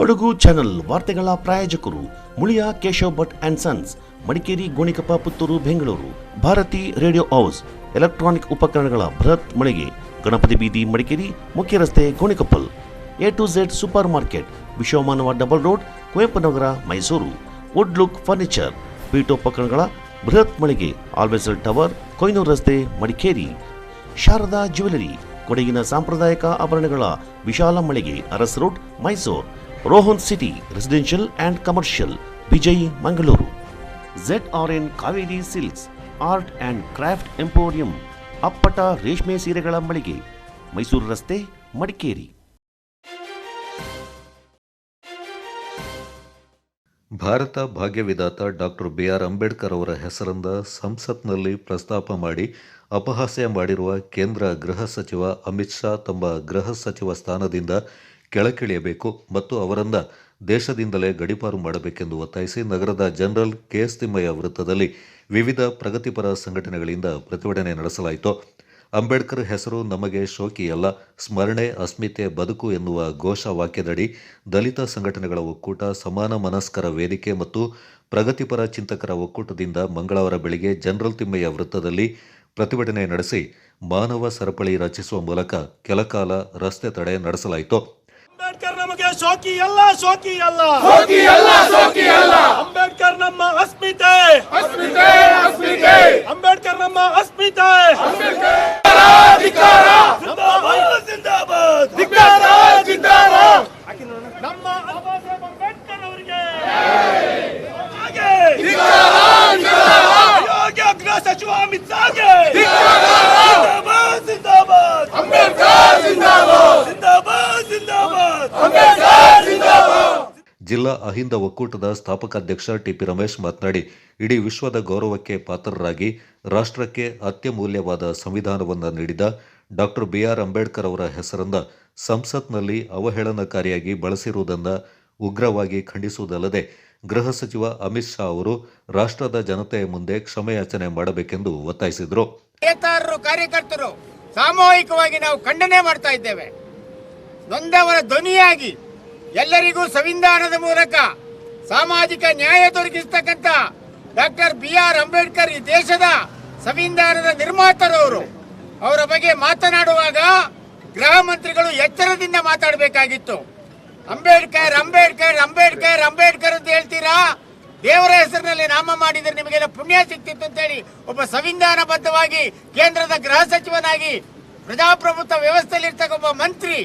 Kodagu channel ವಾರ್ತೆಗಳ ಪ್ರಾಯೋಜಕರು Muliya Keshav Bhat and sons, Madikeri, Gonikoppa, Puttur, Bengaluru. Bharati radio house, electronic ಉಪಕರಣಗಳ ಬೃಹತ್ ಮಳಿಗೆ, ಗಣಪತಿ ಬೀದಿ, ಮಡಿಕೇರಿ, ಮುಖ್ಯ ರಸ್ತೆ, Gonikoppal. A to Z super market, Vishwamanava double road, Kuvempu Nagar, Mysuru. Wood look furniture, ಪೀಠೋಪಕರಣಗಳ ಬೃಹತ್ ಮಳಿಗೆ, ಆಲ್ವೆಸಲ್ ಟವರ್, ಕೊಯ್ನೂರು ರಸ್ತೆ, ಮಡಿಕೇರಿ. ಶಾರದಾ ಜ್ಯುವೆಲರಿ, ಕೊಡಗಿನ ಸಾಂಪ್ರದಾಯಿಕ ಆಭರಣಗಳ ವಿಶಾಲ ಮಳಿಗೆ, Aras road, Mysuru. Rohan city residential and commercial, Vijay, Mangaluru. ZRN Kaveri silks, art and craft emporium, ಅಪ್ಪಟ ರೇಷ್ಮೆ ಸೀರೆಗಳ ಮಳಿಗೆ, ಮೈಸೂರು ರಸ್ತೆ, ಮಡಿಕೇರಿ. ಭಾರತ ಭಾಗ್ಯವಿಧಾತ ಡಾಕ್ಟರ್ BR ಅಂಬೇಡ್ಕರ್ ಅವರ ಹೆಸರಿಂದ ಸಂಸತ್ನಲ್ಲಿ ಪ್ರಸ್ತಾಪ ಮಾಡಿ ಅಪಹಾಸ್ಯ ಮಾಡಿರುವ ಕೇಂದ್ರ ಗೃಹ ಸಚಿವ ಅಮಿತ್ ಶಾ ತಮ್ಮ ಗೃಹ ಸಚಿವ ಸ್ಥಾನದಿಂದ ಕೆಳಗಿಳಿಯಬೇಕು ಮತ್ತು ಅವರನ್ನ ದೇಶದಿಂದಲೇ ಗಡೀಪಾರು ಮಾಡಬೇಕೆಂದು ಒತ್ತಾಯಿಸಿ ನಗರದ ಜನರಲ್ KS ತಿಮ್ಮಯ್ಯ ವೃತ್ತದಲ್ಲಿ ವಿವಿಧ ಪ್ರಗತಿಪರ ಸಂಘಟನೆಗಳಿಂದ ಪ್ರತಿಭಟನೆ ನಡೆಸಲಾಯಿತು. ಅಂಬೇಡ್ಕರ್ ಹೆಸರು ನಮಗೆ ಶೋಕಿಯಲ್ಲ, ಸ್ಮರಣೆ ಅಸ್ಮಿತೆ ಬದುಕು ಎನ್ನುವ ಘೋಷ ವಾಕ್ಯದಡಿ ದಲಿತ ಸಂಘಟನೆಗಳ ಒಕ್ಕೂಟ, ಸಮಾನ ಮನಸ್ಕರ ವೇದಿಕೆ ಮತ್ತು ಪ್ರಗತಿಪರ ಚಿಂತಕರ ಒಕ್ಕೂಟದಿಂದ ಮಂಗಳವಾರ ಬೆಳಗ್ಗೆ ಜನರಲ್ ತಿಮ್ಮಯ್ಯ ವೃತ್ತದಲ್ಲಿ ಪ್ರತಿಭಟನೆ ನಡೆಸಿ ಮಾನವ ಸರಪಳಿ ರಚಿಸುವ ಮೂಲಕ ಕೆಲಕಾಲ ರಸ್ತೆ ತಡೆ ನಡೆಸಲಾಯಿತು. ಅಂಬೇಡ್ಕರ್ ನಮಗೆ ಶೋಕಿಯಲ್ಲ, ಶೋಕಿಯಲ್ಲ, ಅಂಬೇಡ್ಕರ್ ನಮ್ಮ ಅಸ್ಮಿತೆ, ಅಂಬೇಡ್ಕರ್ ನಮ್ಮ ಅಸ್ಮಿತೆ. ನಮ್ಮ ಅಂಬೇಡ್ಕರ್ ಅವರಿಗೆ ಯೋಗ್ಯ ಗೃಹ ಸಚಿವ ಅಮಿತ್ ಶಾಗೆ ಜಿಂದಾಬಾದ್, ಅಂಬೇಡ್ಕರ್ ಜಿಂದಾಬಾದ್, ಜಿಂದಾಬಾದ್, ಅಂಬೇಡ್ಕರ್ ಜಿಂದಾಬಾದ್. ಜಿಲ್ಲಾ ಅಹಿಂದ ಒಕ್ಕೂಟದ ಸ್ಥಾಪಕಾಧ್ಯಕ್ಷ TP ರಮೇಶ್ ಮಾತನಾಡಿ, ಇಡೀ ವಿಶ್ವದ ಗೌರವಕ್ಕೆ ಪಾತ್ರರಾಗಿ ರಾಷ್ಟ್ರಕ್ಕೆ ಅತ್ಯಮೂಲ್ಯವಾದ ಸಂವಿಧಾನವನ್ನು ನೀಡಿದ ಡಾಕ್ಟರ್ BR ಅಂಬೇಡ್ಕರ್ ಅವರ ಹೆಸರನ್ನ ಸಂಸತ್ನಲ್ಲಿ ಅವಹೇಳನಕಾರಿಯಾಗಿ ಬಳಸಿರುವುದನ್ನು ಉಗ್ರವಾಗಿ ಖಂಡಿಸುವುದಲ್ಲದೆ ಗೃಹ ಸಚಿವ ಅಮಿತ್ ಶಾ ಅವರು ರಾಷ್ಟ್ರದ ಜನತೆಯ ಮುಂದೆ ಕ್ಷಮೆಯಾಚನೆ ಮಾಡಬೇಕೆಂದು ಒತ್ತಾಯಿಸಿದರು. ಕಾರ್ಯಕರ್ತರು ಸಾಮೂಹಿಕವಾಗಿ ನಾವು ಖಂಡನೆ ಮಾಡ್ತಾ ಇದ್ದೇವೆ. ನೊಂದವರ ಧ್ವನಿಯಾಗಿ ಎಲ್ಲರಿಗೂ ಸಂವಿಧಾನದ ಮೂಲಕ ಸಾಮಾಜಿಕ ನ್ಯಾಯ ದೊರಕಿಸತಕ್ಕಂಥ ಡಾಕ್ಟರ್ BR ಅಂಬೇಡ್ಕರ್ ಈ ದೇಶದ ಸಂವಿಧಾನದ ನಿರ್ಮಾತರವರು. ಅವರ ಬಗ್ಗೆ ಮಾತನಾಡುವಾಗ ಗೃಹ ಮಂತ್ರಿಗಳು ಎಚ್ಚರದಿಂದ ಮಾತಾಡಬೇಕಾಗಿತ್ತು. ಅಂಬೇಡ್ಕರ್ ಅಂಬೇಡ್ಕರ್ ಅಂಬೇಡ್ಕರ್ ಅಂಬೇಡ್ಕರ್ ಅಂತ ಹೇಳ್ತೀರಾ, ದೇವರ ಹೆಸರಿನಲ್ಲಿ ನಾಮ ಮಾಡಿದರೆ ನಿಮಗೆಲ್ಲ ಪುಣ್ಯ ಸಿಕ್ತಿತ್ತು ಅಂತೇಳಿ ಒಬ್ಬ ಸಂವಿಧಾನಬದ್ಧವಾಗಿ ಕೇಂದ್ರದ ಗೃಹ ಸಚಿವನಾಗಿ ಪ್ರಜಾಪ್ರಭುತ್ವ ವ್ಯವಸ್ಥೆಯಲ್ಲಿ ಇರ್ತಕ್ಕ ಒಬ್ಬ ಮಂತ್ರಿ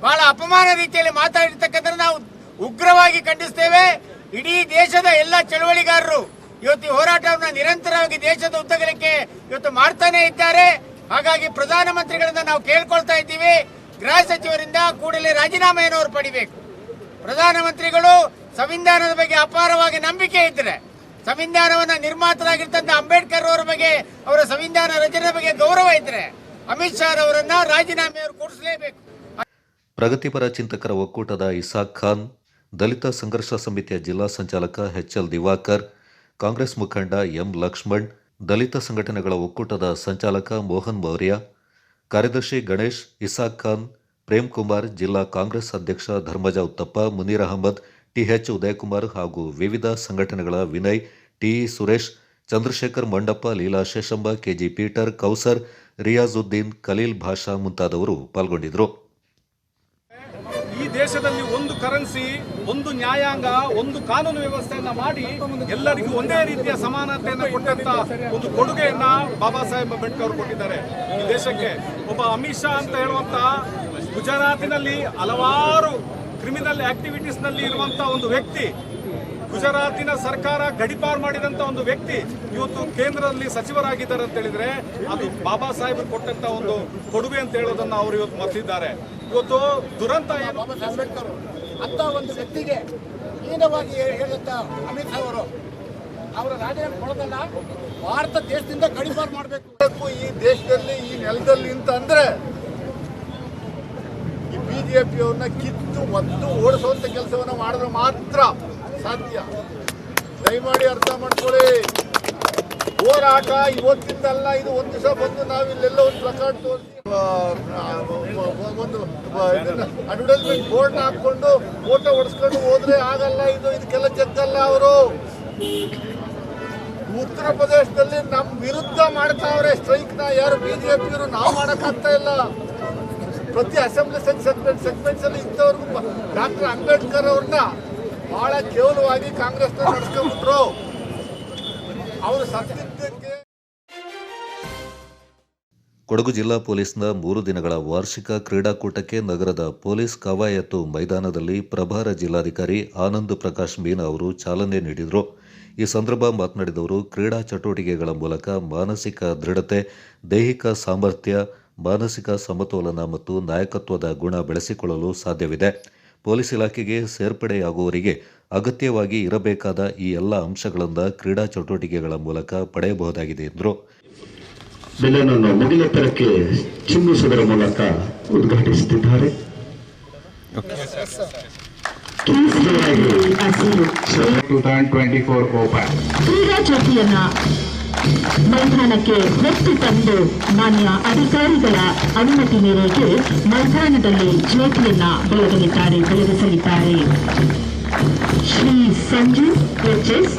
ಬಹಳ ಅಪಮಾನ ರೀತಿಯಲ್ಲಿ ಮಾತಾಡಿರ್ತಕ್ಕಂಥ ನಾವು ಉಗ್ರವಾಗಿ ಖಂಡಿಸ್ತೇವೆ. ಇಡೀ ದೇಶದ ಎಲ್ಲ ಚಳವಳಿಗಾರರು ಇವತ್ತು ಈ ಹೋರಾಟವನ್ನು ನಿರಂತರವಾಗಿ ದೇಶದ ಉದ್ದಗಲಕ್ಕೆ ಇವತ್ತು ಮಾಡ್ತಾನೆ ಇದ್ದಾರೆ. ಹಾಗಾಗಿ ಪ್ರಧಾನಮಂತ್ರಿಗಳಿಂದ ನಾವು ಕೇಳ್ಕೊಳ್ತಾ ಇದ್ದೀವಿ, ಗೃಹ ಸಚಿವರಿಂದ ಕೂಡಲೇ ರಾಜೀನಾಮೆಯನ್ನು ಅವರು ಪಡಿಬೇಕು. ಪ್ರಧಾನಮಂತ್ರಿಗಳು ಸಂವಿಧಾನದ ಬಗ್ಗೆ ಅಪಾರವಾಗಿ ನಂಬಿಕೆ ಇದ್ರೆ, ಸಂವಿಧಾನವನ್ನ ನಿರ್ಮಾತರಾಗಿರ್ತಂತ ಅಂಬೇಡ್ಕರ್ ಅವರ ಬಗ್ಗೆ, ಅವರ ಸಂವಿಧಾನ ರಚನೆ ಬಗ್ಗೆ ಗೌರವ ಇದ್ರೆ ಅಮಿತ್ ಶಾ ಅವರನ್ನ ರಾಜೀನಾಮೆಯವರು ಕೊಡಿಸಲೇಬೇಕು. ಪ್ರಗತಿಪರ ಚಿಂತಕರ ಒಕ್ಕೂಟದ ಇಸಾಕ್ ಖಾನ್, ದಲಿತ ಸಂಘರ್ಷ ಸಮಿತಿಯ ಜಿಲ್ಲಾ ಸಂಚಾಲಕ HL ದಿವಾಕರ್, ಕಾಂಗ್ರೆಸ್ ಮುಖಂಡ M ಲಕ್ಷ್ಮಣ್, ದಲಿತ ಸಂಘಟನೆಗಳ ಒಕ್ಕೂಟದ ಸಂಚಾಲಕ ಮೋಹನ್ ಮೌರ್ಯ, ಕಾರ್ಯದರ್ಶಿ ಗಣೇಶ್, ಇಸಾಕ್ ಖಾನ್, ಪ್ರೇಮ್ ಕುಮಾರ್, ಜಿಲ್ಲಾ ಕಾಂಗ್ರೆಸ್ ಅಧ್ಯಕ್ಷ ಧರ್ಮಜ ಉತ್ತಪ್ಪ, ಮುನೀರ್ ಅಹಮದ್, TH ಉದಯಕುಮಾರ್ ಹಾಗೂ ವಿವಿಧ ಸಂಘಟನೆಗಳ Vinay, TE Suresh, Chandrashekhar Mandappa, Leela Sheshamba, KG Peter, Kausar, Riyazuddin, Khaleel Basha ಮುಂತಾದವರು ಪಾಲ್ಗೊಂಡಿದ್ದರು. ಈ ದೇಶದಲ್ಲಿ ಒಂದು ಕರೆನ್ಸಿ, ಒಂದು ನ್ಯಾಯಾಂಗ, ಒಂದು ಕಾನೂನು ವ್ಯವಸ್ಥೆಯನ್ನ ಮಾಡಿ ಎಲ್ಲರಿಗೂ ಒಂದೇ ರೀತಿಯ ಸಮಾನತೆಯನ್ನು ಕೊಟ್ಟಂತ ಒಂದು ಕೊಡುಗೆಯನ್ನ ಬಾಬಾ ಸಾಹೇಬ್ ಅಂಬೇಡ್ಕರ್ ಅವರು ಕೊಟ್ಟಿದ್ದಾರೆ ಈ ದೇಶಕ್ಕೆ. ಒಬ್ಬ ಅಮಿತ್ ಶಾ ಅಂತ ಹೇಳುವಂತ ಗುಜರಾತಿನಲ್ಲಿ ಹಲವಾರು ಕ್ರಿಮಿನಲ್ ಆಕ್ಟಿವಿಟೀಸ್ ನಲ್ಲಿ ಇರುವಂತ ಒಂದು ವ್ಯಕ್ತಿ, ಗುಜರಾತಿನ ಸರ್ಕಾರ ಗಡೀಪಾರು ಮಾಡಿದಂತ ಒಂದು ವ್ಯಕ್ತಿ ಇವತ್ತು ಕೇಂದ್ರದಲ್ಲಿ ಸಚಿವರಾಗಿದ್ದಾರೆ ಅಂತ ಹೇಳಿದ್ರೆ ಅದು ಬಾಬಾ ಸಾಹೇಬ್ ಕೊಟ್ಟಂತ ಒಂದು ಕೊಡುಗೆ ಅಂತ ಹೇಳೋದನ್ನ ಅವರು ಇವತ್ತು ಮರ್ತಿದ್ದಾರೆ. ಇವತ್ತು ದುರಂತ ಅಂಬೇಡ್ಕರ್ ಅಂತ ಒಂದು ವ್ಯಕ್ತಿಗೆ ಹೀನವಾಗಿ ಹೇಳುತ್ತ ಅಮಿತ್ ಶಾ ಅವರು ಅವರ ರಾಜೀನಾಮೆ ಕೊಡೋದಲ್ಲ, ಭಾರತ ದೇಶದಿಂದ ಗಡೀಪಾರು ಮಾಡಬೇಕು ಈ ದೇಶದಲ್ಲಿ, ಈ ನೆಲದಲ್ಲಿ ಅಂತ ಅಂದ್ರೆ ಈ BJP-ಯವ್ರನ್ನ ಕಿತ್ತು ಒತ್ತು ಓಡಿಸುವಂತ ಕೆಲಸವನ್ನ ಮಾಡಿದ್ರೆ ಮಾತ್ರ ಸಾಧ್ಯ. ದಯಮಾಡಿ ಅರ್ಥ ಮಾಡ್ಕೊಳ್ಳಿ. ಹೋರಾಟ ಇವತ್ತಿಂದಲ್ಲ, ಇದು ಒಂದು ದಿವಸ ಬಂದು ನಾವಿಲ್ಲೆಲ್ಲ ಒಂದು ಪ್ಲಕಾರ್ಡ್ ತೋರಿಸಿ ಒಂದು ಅಡ್ವರ್ಟೈಸ್ಮೆಂಟ್ ಬೋರ್ಡ್ ಹಾಕೊಂಡು ಫೋಟೋ ಹೊಡ್ಸ್ಕೊಂಡು ಹೋದ್ರೆ ಆಗಲ್ಲ. ಇದಕ್ಕೆಲ್ಲ ಜಗ್ಗಲ್ಲ. ಅವರು ಉತ್ತರ ಪ್ರದೇಶದಲ್ಲಿ ನಮ್ಮ ವಿರುದ್ಧ ಮಾಡ್ತಾವ್ರೆ ಸ್ಟ್ರೈಕ್ನ. ಯಾರು ಬಿಜೆಪಿಯವರು ನಾವು ಮಾಡೋಕ್ಕಾಗ್ತಾ ಇಲ್ಲ. ಪ್ರತಿ ಅಸೆಂಬ್ಲಿ ಸೆಗ್ಮೆಂಟ್ಸ್ ಅಲ್ಲಿ ಇಂಥವ್ರಿಗೂ ಡಾಕ್ಟರ್ ಅಂಬೇಡ್ಕರ್ ಅವ್ರನ್ನ ಬಹಳ ಕೇವಲವಾಗಿ ಕಾಂಗ್ರೆಸ್ನ ನಡೆಸ್ಕೊಂಡ್ಬಿಟ್ರು. ಅವರು ಸತ್ತಿದ್ದಕ್ಕೆ. ಕೊಡಗು ಜಿಲ್ಲಾ ಪೊಲೀಸ್ನ 3 ದಿನಗಳ ವಾರ್ಷಿಕ ಕ್ರೀಡಾಕೂಟಕ್ಕೆ ನಗರದ ಪೊಲೀಸ್ ಕವಾಯತು ಮೈದಾನದಲ್ಲಿ ಪ್ರಭಾರ ಜಿಲ್ಲಾಧಿಕಾರಿ ಆನಂದ್ ಪ್ರಕಾಶ್ ಮೀನಾ ಅವರು ಚಾಲನೆ ನೀಡಿದರು. ಈ ಸಂದರ್ಭ ಮಾತನಾಡಿದವರು, ಕ್ರೀಡಾ ಚಟುವಟಿಕೆಗಳ ಮೂಲಕ ಮಾನಸಿಕ ದೃಢತೆ, ದೈಹಿಕ ಸಾಮರ್ಥ್ಯ, ಮಾನಸಿಕ ಸಮತೋಲನ ಮತ್ತು ನಾಯಕತ್ವದ ಗುಣ ಬೆಳೆಸಿಕೊಳ್ಳಲು ಸಾಧ್ಯವಿದೆ. ಪೊಲೀಸ್ ಇಲಾಖೆಗೆ ಸೇರ್ಪಡೆಯಾಗುವವರಿಗೆ ಅಗತ್ಯವಾಗಿ ಇರಬೇಕಾದ ಈ ಎಲ್ಲ ಅಂಶಗಳನ್ನು ಕ್ರೀಡಾ ಚಟುವಟಿಕೆಗಳ ಮೂಲಕ ಪಡೆಯಬಹುದಾಗಿದೆ ಎಂದರು. ಬೆಲೆಯನ್ನು ಮುಗಿಲೆತ್ತರಕ್ಕೆ ಚಿಮ್ಮಿಸುವುದರ ಮೂಲಕ ಉದ್ಘಾಟಿಸುತ್ತಿದ್ದಾರೆ. ಕ್ರೀಡಾ ಜ್ಯೋತಿಯನ್ನ ಮೈದಾನಕ್ಕೆ ಹೊತ್ತು ತಂದು ಮಾನ್ಯ ಅಧಿಕಾರಿಗಳ ಅನುಮತಿ ಮೇರೆಗೆ ಮೈದಾನದಲ್ಲಿ ಜ್ಯೋತಿಯನ್ನ ಬೆಳಗಿಸಲಿದ್ದಾರೆ. Shri Sanju HS,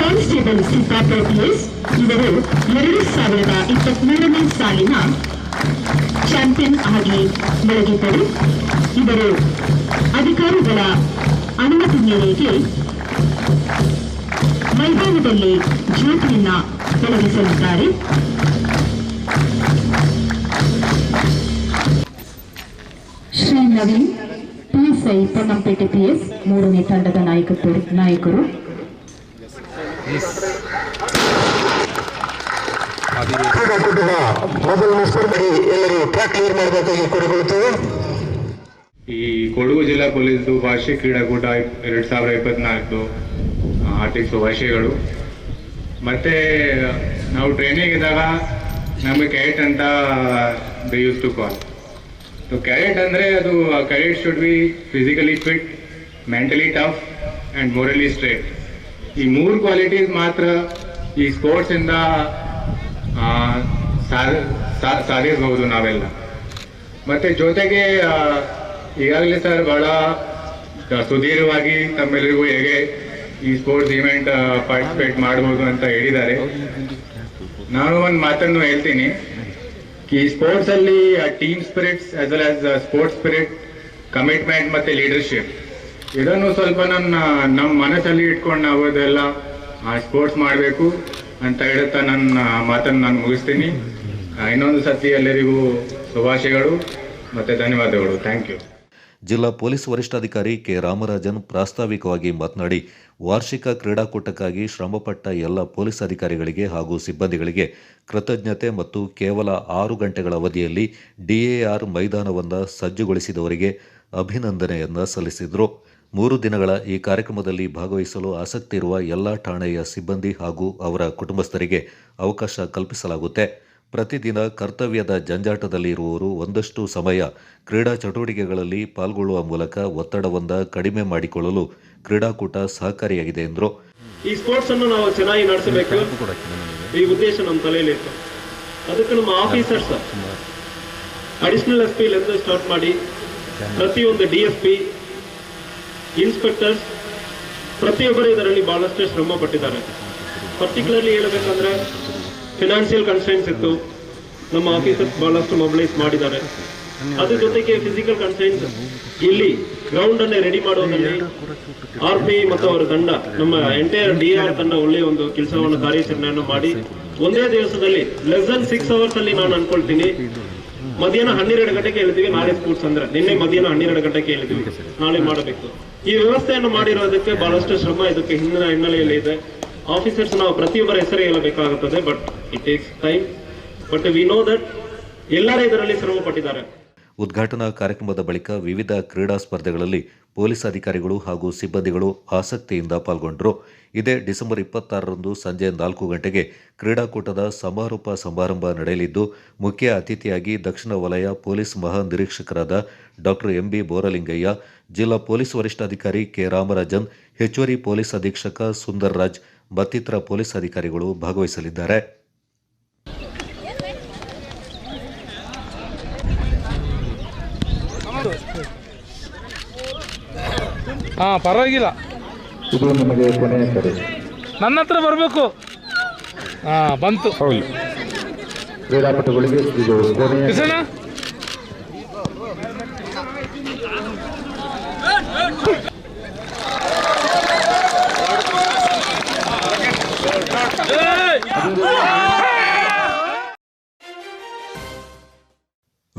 constable Siddapura PS ಇವರು 2023ನೇ ಸಾಲಿನ ಚಾಂಪಿಯನ್ ಆಗಿ ಬೆಳಗಿದ್ದರು. ಇವರು ಅಧಿಕಾರಿಗಳ ಅನುಮತಿ ಮೇರೆಗೆ ಮೈದಾನದಲ್ಲಿ ಜ್ಯೋತಿಯನ್ನ ಬೆಳಗಿಸಲಿದ್ದಾರೆ. ಶ್ರೀ ನವೀನ್ ಪಿಎಸ್ಐ ಪೊನ್ನಂಪೇಟೆ ಪಿಎಸ್ 3ನೇ ತಂಡದ ನಾಯಕರು. ಕ್ರೀಡಾಕೂಟದ ಮೊದಲನೇ ಸ್ಪರ್ಧೆ ಎಲ್ಲರೂ ಟ್ರ್ಯಾಕ್ ಕ್ಲಿಯರ್ ಮಾಡಬೇಕಾಗಿ ಕೋರಿಕೊಳ್ಳುತ್ತೇವೆ. ಈ ಕೊಡಗು ಜಿಲ್ಲಾ ಪೊಲೀಸ್ದು ವಾರ್ಷಿಕ ಕ್ರೀಡಾಕೂಟ 2024 ಹಾರ್ದಿಕ ಶುಭಾಶಯಗಳು. ಮತ್ತೆ ನಾವು ಟ್ರೈನಿಂಗ್ ಇದ್ದಾಗ ನಮಗೆ ಕ್ಯಾಡೆಟ್ ಅಂತ they use to call. So cadet ಅಂದರೆ ಅದು cadet should be physically fit, mentally tough and morally straight. ಈ 3 ಕ್ವಾಲಿಟೀಸ್ ಮಾತ್ರ ಈ ಸ್ಪೋರ್ಟ್ಸಿಂದ ಸಾಧಿಸಬಹುದು ನಾವೆಲ್ಲ. ಮತ್ತು ಜೊತೆಗೆ ಈಗಾಗಲೇ ಸರ್ ಬಹಳ ಸುದೀರ್ಘವಾಗಿ ತಮ್ಮೆಲ್ಲರಿಗೂ ಹೇಗೆ ಈ ಸ್ಪೋರ್ಟ್ಸ್ ಇವೆಂಟ್ ಪಾರ್ಟಿಸಿಪೇಟ್ ಮಾಡ್ಬೋದು ಅಂತ ಹೇಳಿದ್ದಾರೆ. ನಾನು ಒಂದು ಮಾತನ್ನು ಹೇಳ್ತೀನಿ, ಈ ಸ್ಪೋರ್ಟ್ಸ್ ಅಲ್ಲಿ team spirits as well as sports spirit, commitment ಮತ್ತೆ ಲೀಡರ್ಶಿಪ್ ಇದನ್ನು ಸ್ವಲ್ಪ ನಮ್ಮ ಮನಸ್ಸಲ್ಲಿ ಇಟ್ಕೊಂಡು ನಾವು ಅದೆಲ್ಲ ಸ್ಪೋರ್ಟ್ಸ್ ಮಾಡಬೇಕು ಅಂತ ಹೇಳುತ್ತಾ ನನ್ನ ಮಾತನ್ನು ನಾನು ಮುಗಿಸ್ತೀನಿ. ಇನ್ನೊಂದು ಸತಿ ಎಲ್ಲರಿಗೂ ಶುಭಾಶಯಗಳು ಮತ್ತೆ ಧನ್ಯವಾದಗಳು. Thank you. ಜಿಲ್ಲಾ ಪೊಲೀಸ್ ವರಿಷ್ಠಾಧಿಕಾರಿ ಕೆ ರಾಮರಾಜನ್ ಪ್ರಾಸ್ತಾವಿಕವಾಗಿ ಮಾತನಾಡಿ, ವಾರ್ಷಿಕ ಕ್ರೀಡಾಕೂಟಕ್ಕಾಗಿ ಶ್ರಮಪಟ್ಟ ಎಲ್ಲ ಪೊಲೀಸ್ ಅಧಿಕಾರಿಗಳಿಗೆ ಹಾಗೂ ಸಿಬ್ಬಂದಿಗಳಿಗೆ ಕೃತಜ್ಞತೆ ಮತ್ತು ಕೇವಲ 6 ಗಂಟೆಗಳ ಅವಧಿಯಲ್ಲಿ ಡಿಎಆರ್ ಮೈದಾನವನ್ನು ಸಜ್ಜುಗೊಳಿಸಿದವರಿಗೆ ಅಭಿನಂದನೆಯನ್ನು ಸಲ್ಲಿಸಿದರು. 3 ದಿನಗಳ ಈ ಕಾರ್ಯಕ್ರಮದಲ್ಲಿ ಭಾಗವಹಿಸಲು ಆಸಕ್ತಿ ಇರುವ ಎಲ್ಲ ಠಾಣೆಯ ಸಿಬ್ಬಂದಿ ಹಾಗೂ ಅವರ ಕುಟುಂಬಸ್ಥರಿಗೆ ಅವಕಾಶ ಕಲ್ಪಿಸಲಾಗುತ್ತೆ. ಪ್ರತಿದಿನ ಕರ್ತವ್ಯದ ಜಂಜಾಟದಲ್ಲಿ ಇರುವವರು ಒಂದಷ್ಟು ಸಮಯ ಕ್ರೀಡಾ ಚಟುವಟಿಕೆಗಳಲ್ಲಿ ಪಾಲ್ಗೊಳ್ಳುವ ಮೂಲಕ ಒತ್ತಡವನ್ನು ಕಡಿಮೆ ಮಾಡಿಕೊಳ್ಳಲು ಕ್ರೀಡಾಕೂಟ ಸಹಕಾರಿಯಾಗಿದೆ ಎಂದರು. ಈ ಸ್ಪೋರ್ಟ್ಸ್ ಅನ್ನು ನಾವು ಚೆನ್ನಾಗಿ ನಡೆಸಬೇಕು, ಈ ಉದ್ದೇಶ ನಮ್ಮ ತಲೆಯಲ್ಲಿತ್ತು. ಅದಕ್ಕೆ ನಮ್ಮ ಆಫೀಸರ್ಸ್ ಅಡಿಷನಲ್ ಎಸ್ಪಿ ಲೆಂದ ಸ್ಟಾರ್ಟ್ ಮಾಡಿ ಪ್ರತಿಯೊಂದು ಡಿಎಸ್ಪಿ, ಇನ್ಸ್ಪೆಕ್ಟರ್ಸ್ ಪ್ರತಿಯೊಬ್ಬರು ಇದರಲ್ಲಿ ಬಹಳಷ್ಟು ಶ್ರಮ ಪಟ್ಟಿದ್ದಾರೆ. ಪರ್ಟಿಕ್ಯುಲರ್ಲಿ ಹೇಳಬೇಕಂದ್ರೆ ಫಿನಾನ್ಷಿಯಲ್ ಕನ್ಸ್ಟ್ರೈನ್ಸ್ ಇತ್ತು, ನಮ್ಮ ಆಫೀಸರ್ಸ್ ಬಹಳಷ್ಟು ಮೊಬಿಲೈಸ್ ಮಾಡಿದ್ದಾರೆ. ಅದ್ರ ಜೊತೆಗೆ ಫಿಸಿಕಲ್ ಕನ್ಸ್ಟ್ರೈನ್ಸ್ ಇಲ್ಲಿ ಗ್ರೌಂಡ್ ಅನ್ನೇ ರೆಡಿ ಮಾಡೋದ್ರಲ್ಲಿ RPI ಮತ್ತು ಅವರ ತಂಡ, ನಮ್ಮ ಎಂಟೈರ್ DAR ತಂಡ ಒಳ್ಳೆಯ ಒಂದು ಕೆಲಸವನ್ನು ಕಾರ್ಯಾಚರಣೆಯನ್ನು ಮಾಡಿ ಒಂದೇ ದಿವಸದಲ್ಲಿ ಲೆಸ್ ದನ್ 6 hours ಅಲ್ಲಿ ನಾನು ಅನ್ಕೊಳ್ತೀನಿ ಮಧ್ಯಾಹ್ನ 12 ಗಂಟೆಗೆ ಹೇಳಿದ್ವಿ. ನಾಳೆ ಸ್ಪೋರ್ಟ್ಸ್ ಅಂದ್ರೆ ನಿನ್ನೆ ಮಧ್ಯಾಹ್ನ 12 ಗಂಟೆಗೆ ಹೇಳಿದ್ವಿ, ನಾಳೆ ಮಾಡಬೇಕು. ಈ ವ್ಯವಸ್ಥೆಯನ್ನು ಮಾಡಿರೋದಕ್ಕೆ ಬಹಳಷ್ಟು ಶ್ರಮ ಇದಕ್ಕೆ ಹಿನ್ನೆಲೆಯಲ್ಲಿ ಇದೆ. ಆಫೀಸರ್ಸ್ ನಾವು ಪ್ರತಿಯೊಬ್ಬರ ಹೆಸರು ಹೇಳಬೇಕಾಗುತ್ತದೆ, but it takes time. But we know that ಎಲ್ಲರೂ ಇದರಲ್ಲಿ ಶ್ರಮ ಪಟ್ಟಿದ್ದಾರೆ. ಉದ್ಘಾಟನಾ ಕಾರ್ಯಕ್ರಮದ ಬಳಿಕ ವಿವಿಧ ಕ್ರೀಡಾ ಸ್ಪರ್ಧೆಗಳಲ್ಲಿ ಪೊಲೀಸ್ ಅಧಿಕಾರಿಗಳು ಹಾಗೂ ಸಿಬ್ಬಂದಿಗಳು ಆಸಕ್ತಿಯಿಂದ ಪಾಲ್ಗೊಂಡರು. ಇದೇ ಡಿಸೆಂಬರ್ 26ರಂದು ಸಂಜೆ 4 ಗಂಟೆಗೆ ಕ್ರೀಡಾಕೂಟದ ಸಮಾರೋಪ ಸಮಾರಂಭ ನಡೆಯಲಿದ್ದು, ಮುಖ್ಯ ಅತಿಥಿಯಾಗಿ ದಕ್ಷಿಣ ವಲಯ ಪೊಲೀಸ್ ಮಹಾನಿರೀಕ್ಷಕರಾದ ಡಾಕ್ಟರ್ MB ಬೋರಲಿಂಗಯ್ಯ, ಜಿಲ್ಲಾ ಪೊಲೀಸ್ ವರಿಷ್ಠಾಧಿಕಾರಿ ಕೆ ರಾಮರಾಜನ್, ಹೆಚ್ಚುವರಿ ಪೊಲೀಸ್ ಅಧೀಕ್ಷಕ ಸುಂದರ್ ರಾಜ್ ಮತ್ತಿತರ ಪೊಲೀಸ್ ಅಧಿಕಾರಿಗಳು ಭಾಗವಹಿಸಲಿದ್ದಾರೆ. ಹಾಂ, ಪರವಾಗಿಲ್ಲ. ಇದು ನಿಮಗೆ ಕೊನೆಯ ಕರೆ. ನನ್ನ ಹತ್ರ ಬರಬೇಕು. ಹಾಂ, ಬಂತು. ಹೌದು, ಕ್ರೀಡಾಪಟುಗಳಿಗೆ ಇದು ಕೊನೆಯ ಕಿಸಣ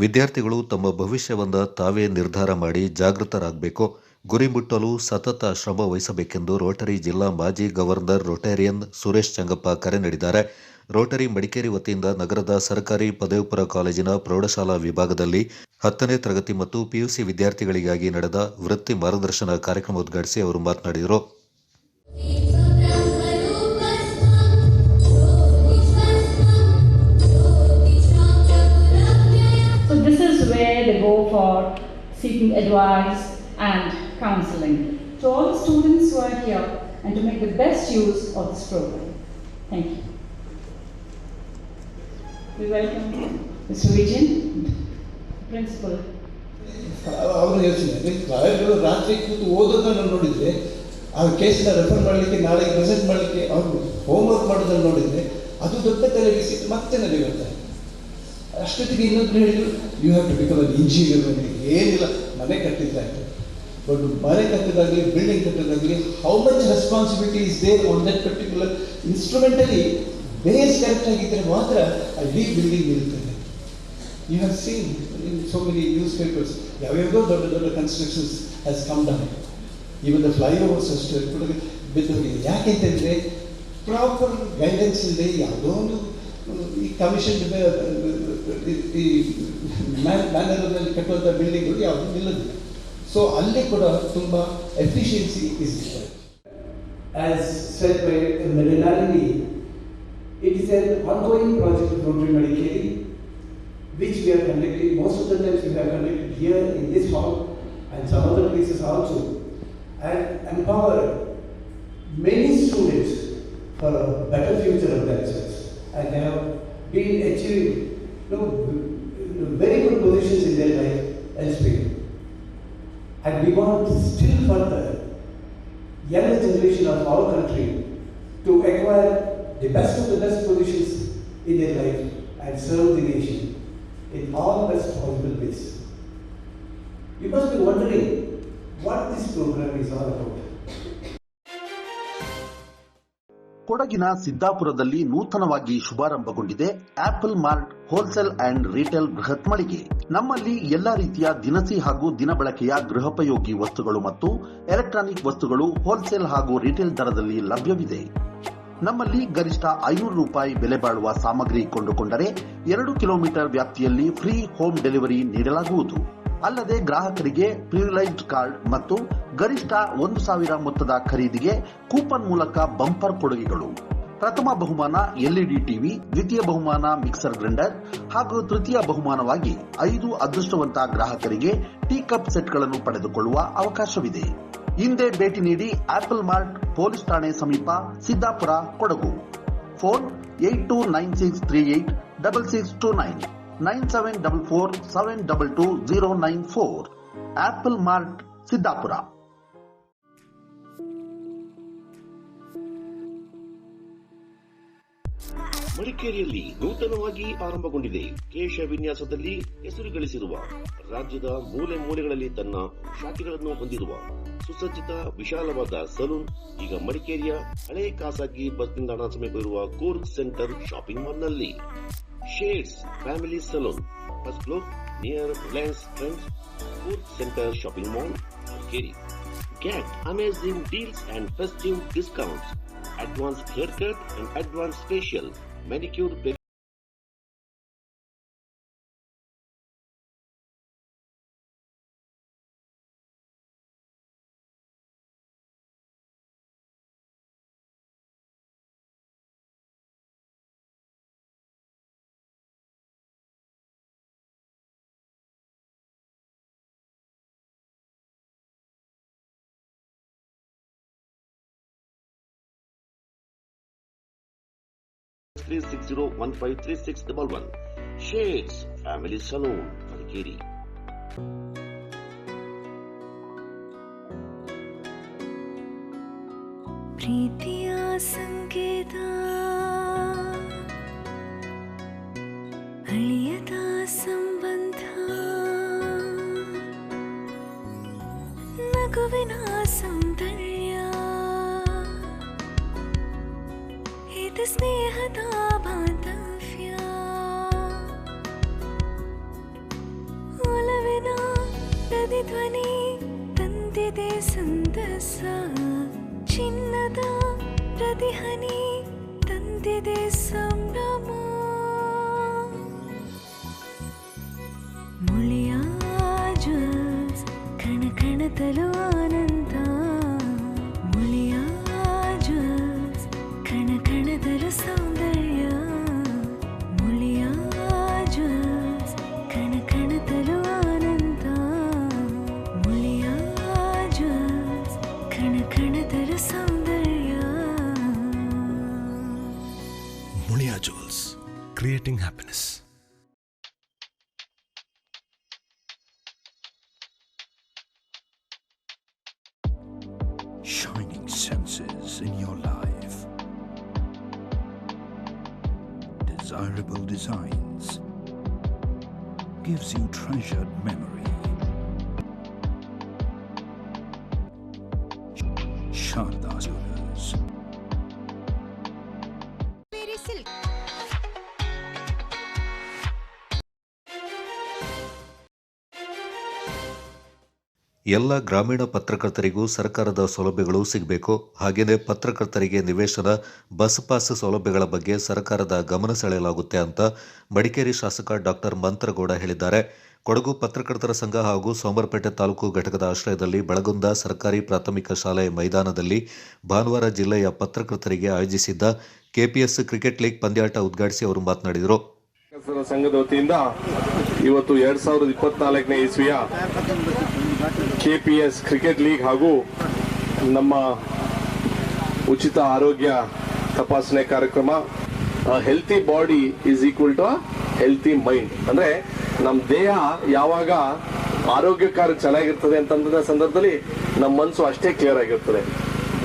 ವಿದ್ಯಾರ್ಥಿಗಳು ತಮ್ಮ ಭವಿಷ್ಯವನ್ನ ತಾವೇ ನಿರ್ಧಾರ ಮಾಡಿ ಜಾಗೃತರಾಗಬೇಕು. ಗುರಿ ಮುಟ್ಟಲು ಸತತ ಶ್ರಮ ವಹಿಸಬೇಕೆಂದು ರೋಟರಿ ಜಿಲ್ಲಾ ಮಾಜಿ ಗವರ್ನರ್ ರೋಟೇರಿಯನ್ ಸುರೇಶ್ ಚಂಗಪ್ಪ ಕರೆ ನೀಡಿದ್ದಾರೆ. ರೋಟರಿ ಮಡಿಕೇರಿ ವತಿಯಿಂದ ನಗರದ ಸರ್ಕಾರಿ ಪದವಿಪೂರ್ವ ಕಾಲೇಜಿನ ಪ್ರೌಢಶಾಲಾ ವಿಭಾಗದಲ್ಲಿ 10ನೇ ತರಗತಿ ಮತ್ತು ಪಿಯುಸಿ ವಿದ್ಯಾರ್ಥಿಗಳಿಗಾಗಿ ನಡೆದ ವೃತ್ತಿ ಮಾರ್ಗದರ್ಶನ ಕಾರ್ಯಕ್ರಮ ಉದ್ಘಾಟಿಸಿ ಅವರು ಮಾತನಾಡಿದರು. So this is where they go for seeking advice and counseling. To all the students who are here and to make the best use of this program. Thank you. We welcome Mr. Vijayan, Principal. ಅವರು ಹೇಳ್ತೀನಿ, ಲಾಯರ್ಗಳು ರಾತ್ರಿ ಕೂತು ಓದೋದನ್ನು ನೋಡಿದರೆ, ಆ ಕೇಸನ್ನ refer ಮಾಡಲಿಕ್ಕೆ, ನಾಳೆ present ಮಾಡಲಿಕ್ಕೆ ಅವರು ಹೋಮ್ವರ್ಕ್ ಮಾಡೋದನ್ನು ನೋಡಿದರೆ ಅದು ದೊಡ್ಡ ತಲೆಗೆ ಸಿಟ್ಟು ಮತ್ತೆ ನಡೆಯುತ್ತೆ. ಅಷ್ಟೊತ್ತಿಗೆ ಇನ್ನೊಂದು ಹೇಳಿದ್ರು, you have to become an engineer. ಏನಿಲ್ಲ, ಮನೆ ಕಟ್ಟಿದ್ದಾಯ್ತು, ಬಟ್ ಮನೆ ಕಟ್ಟಿದಾಗಲಿ ಬಿಲ್ಡಿಂಗ್ ಕಟ್ಟಿದಾಗಲಿ how much responsibility is there on that particular ಇನ್ಸ್ಟ್ರೂಮೆಂಟಲ್ಲಿ ಬೇಸ್ ಕರೆಕ್ಟ್ ಆಗಿದ್ದರೆ ಮಾತ್ರ ಆ ಇಡೀ ಬಿಲ್ಡಿಂಗ್ ನಿಲ್ತದೆ. You have seen in so many newspapers, ಯಾವ್ಯಾವುದೋ ದೊಡ್ಡ ದೊಡ್ಡ constructions has come down. Even the flyovers ಅಷ್ಟು ಬಿದ್ದೋಗಿದೆ. ಯಾಕೆಂತಂದರೆ ಪ್ರಾಪರ್ ಗೈಡೆನ್ಸ್ ಇಲ್ಲದೆ ಯಾವುದೋ ಒಂದು ಈ ಕಮಿಷನ್ ಈ ಮ್ಯಾನರಲ್ಲಿ ಕಟ್ಟುವಂಥ ಬಿಲ್ಡಿಂಗ್ಗಳು ಯಾವುದು ನಿಲ್ಲೋದಿಲ್ಲ. ಸೊ ಅಲ್ಲಿ ಕೂಡ ತುಂಬ efficiency is required. As shed by Marinalini, it is an ongoing project of Rotary Madikeri, which we are conducting. Most of the times we have conducted here in this hall and some other places also, and empower many students for a better future of themselves. And they have been achieving very good positions in their life elsewhere. And we want still further younger generation of our country to acquire the best of the best positions in their life and serve the nation in all best possible ways. You must be wondering what this program is all about. ಕೊಡಗಿನ ಸಿದ್ದಾಪುರದಲ್ಲಿ ನೂತನವಾಗಿ ಶುಭಾರಂಭಗೊಂಡಿದೆ Apple Mart wholesale and retail ಬೃಹತ್ ಮಳಿಗೆ. ನಮ್ಮಲ್ಲಿ ಎಲ್ಲಾ ರೀತಿಯ ದಿನಸಿ ಹಾಗೂ ದಿನಬಳಕೆಯ ಗೃಹೋಪಯೋಗಿ ವಸ್ತುಗಳು ಮತ್ತು ಎಲೆಕ್ಟ್ರಾನಿಕ್ ವಸ್ತುಗಳು ಹೋಲ್ಸೇಲ್ ಹಾಗೂ ರಿಟೇಲ್ ದರದಲ್ಲಿ ಲಭ್ಯವಿದೆ. ನಮ್ಮಲ್ಲಿ ಗರಿಷ್ಠ 500 ರೂಪಾಯಿ ಬೆಲೆ ಬಾಳುವ ಸಾಮಗ್ರಿ ಕೊಂಡುಕೊಂಡರೆ 2 ಕಿಲೋಮೀಟರ್ ವ್ಯಾಪ್ತಿಯಲ್ಲಿ ಫ್ರೀ ಹೋಮ್ ಡೆಲಿವರಿ ನೀಡಲಾಗುವುದು. ಅಲ್ಲದೆ ಗ್ರಾಹಕರಿಗೆ ಪ್ರಿವಿಲೈಜ್ಡ್ ಕಾರ್ಡ್ ಮತ್ತು ಗರಿಷ್ಠ 1,000 ಮೊತ್ತದ ಖರೀದಿಗೆ ಕೂಪನ್ ಮೂಲಕ ಬಂಪರ್ ಕೊಡುಗೆಗಳು. ಪ್ರಥಮ ಬಹುಮಾನ ಎಲ್ಇಡಿ ಟಿವಿ, ದ್ವಿತೀಯ ಬಹುಮಾನ ಮಿಕ್ಸರ್ ಗ್ರೈಂಡರ್ ಹಾಗೂ ತೃತೀಯ ಬಹುಮಾನವಾಗಿ 5 ಅದೃಷ್ಟವಂತ ಗ್ರಾಹಕರಿಗೆ ಟೀ ಕಪ್ ಸೆಟ್ಗಳನ್ನು ಪಡೆದುಕೊಳ್ಳುವ ಅವಕಾಶವಿದೆ. ಹಿಂದೆ ಭೇಟಿ ನೀಡಿ ಆಪಲ್ ಮಾರ್ಟ್, ಪೊಲೀಸ್ ಠಾಣೆ ಸಮೀಪ, Siddapura, Kodagu. Phone 8296386629 9744722094. Apple mart, Siddapura. ಮಡಿಕೇರಿಯಲ್ಲಿ ನೂತನವಾಗಿ ಆರಂಭಗೊಂಡಿದೆ. ಕೇಶ ವಿನ್ಯಾಸದಲ್ಲಿ ಹೆಸರು ಗಳಿಸಿರುವ, ರಾಜ್ಯದ ಮೂಲೆ ಮೂಲೆಗಳಲ್ಲಿ ತನ್ನ ಶಾಖೆಗಳನ್ನು ಹೊಂದಿರುವ ಸುಸಜ್ಜಿತ ವಿಶಾಲವಾದ ಸಲೂನ್ ಈಗ ಮಡಿಕೇರಿಯ ಹಳೆ ಖಾಸಗಿ ಬಸ್ ನಿಲ್ದಾಣ ಸಮೀಪವಿರುವ ಕೂರ್ಗ್ ಸೆಂಟರ್ ಶಾಪಿಂಗ್ ಮಾಲ್ನಲ್ಲಿ. Shades family salon, first floor near Reliance Trends, Coorg Centre shopping mall, Madikeri. Get amazing deals and festive discounts. Advanced haircut and advanced facial, manicure, $360153611. Shades Family Saloon, Madikeri. ಪ್ರೀತಿಯ ಸಂಕೇತ ಅಳಿಯದ ಸಂಬಂಧ ನಗುವಿನ ಸೌಂದರ್ಯ ಇದು ಸ್ನೇಹದ ಬಾಂಧವ್ಯ ಒಲವಿನ ಪ್ರತಿಧ್ವನಿ ತಂದಿದೆ ಸಂತಸ ಚಿನ್ನದ ಪ್ರತಿಹನಿ ತಂದಿದೆ ಸಂಭ್ರಮ ಮುಳಿಯ ಜ್ಯೂಸ್ ಕಣ ಕಣದಲು ಆನಂದ ಮುಳಿಯ ಜ್ಯೂಸ್ ಕಣ ಕಣದಲು ಸೌಂದರ್ಯ ಮುಳಿಯ ಜ್ಯೂಸ್ ಕಣ ಕಣದಲು ಆನಂದ ಮುಳಿಯ ಜ್ಯೂಸ್ ಕಣ ಕಣದಲು ಸೌಂದರ್ಯ ಮುಳಿಯಾ ಜ್ಯೂಸ್ creating happiness. Shining senses in your life. Desirable designs gives you treasured memory. Sharda Jewelers. ಎಲ್ಲ ಗ್ರಾಮೀಣ ಪತ್ರಕರ್ತರಿಗೂ ಸರ್ಕಾರದ ಸೌಲಭ್ಯಗಳು ಸಿಗಬೇಕು. ಹಾಗೆಯೇ ಪತ್ರಕರ್ತರಿಗೆ ನಿವೇಶನ, ಬಸ್ ಪಾಸ್ ಸೌಲಭ್ಯಗಳ ಬಗ್ಗೆ ಸರ್ಕಾರದ ಗಮನ ಸೆಳೆಯಲಾಗುತ್ತೆ ಅಂತ ಮಡಿಕೇರಿ ಶಾಸಕ ಡಾಕ್ಟರ್ ಮಂತ್ರಗೌಡ ಹೇಳಿದ್ದಾರೆ. ಕೊಡಗು ಪತ್ರಕರ್ತರ ಸಂಘ ಹಾಗೂ ಸೋಮವಾರಪೇಟೆ ತಾಲೂಕು ಘಟಕದ ಆಶ್ರಯದಲ್ಲಿ ಬೆಳಗುಂದ ಸರ್ಕಾರಿ ಪ್ರಾಥಮಿಕ ಶಾಲೆ ಮೈದಾನದಲ್ಲಿ ಭಾನುವಾರ ಜಿಲ್ಲೆಯ ಪತ್ರಕರ್ತರಿಗೆ ಆಯೋಜಿಸಿದ್ದ ಕೆಪಿಎಸ್ ಕ್ರಿಕೆಟ್ ಲೀಗ್ ಪಂದ್ಯಾಟ ಉದ್ಘಾಟಿಸಿ ಅವರು ಮಾತನಾಡಿದರು. ಸಂಘದ ವತಿಯಿಂದ ಇವತ್ತು 2024ನೇ ಇಸ್ವಿಯ ಕೆಪಿಎಸ್ ಕ್ರಿಕೆಟ್ ಲೀಗ್ ಹಾಗೂ ನಮ್ಮ ಉಚಿತ ಆರೋಗ್ಯ ತಪಾಸಣೆ ಕಾರ್ಯಕ್ರಮ healthy body is equal to healthy mind. ಅಂದ್ರೆ ನಮ್ಮ ದೇಹ ಯಾವಾಗ ಆರೋಗ್ಯಕಾರ ಚೆನ್ನಾಗಿರ್ತದೆ ಅಂತಂದ ಸಂದರ್ಭದಲ್ಲಿ ನಮ್ಮ ಮನಸ್ಸು ಅಷ್ಟೇ ಕ್ಲಿಯರ್ ಆಗಿರ್ತದೆ.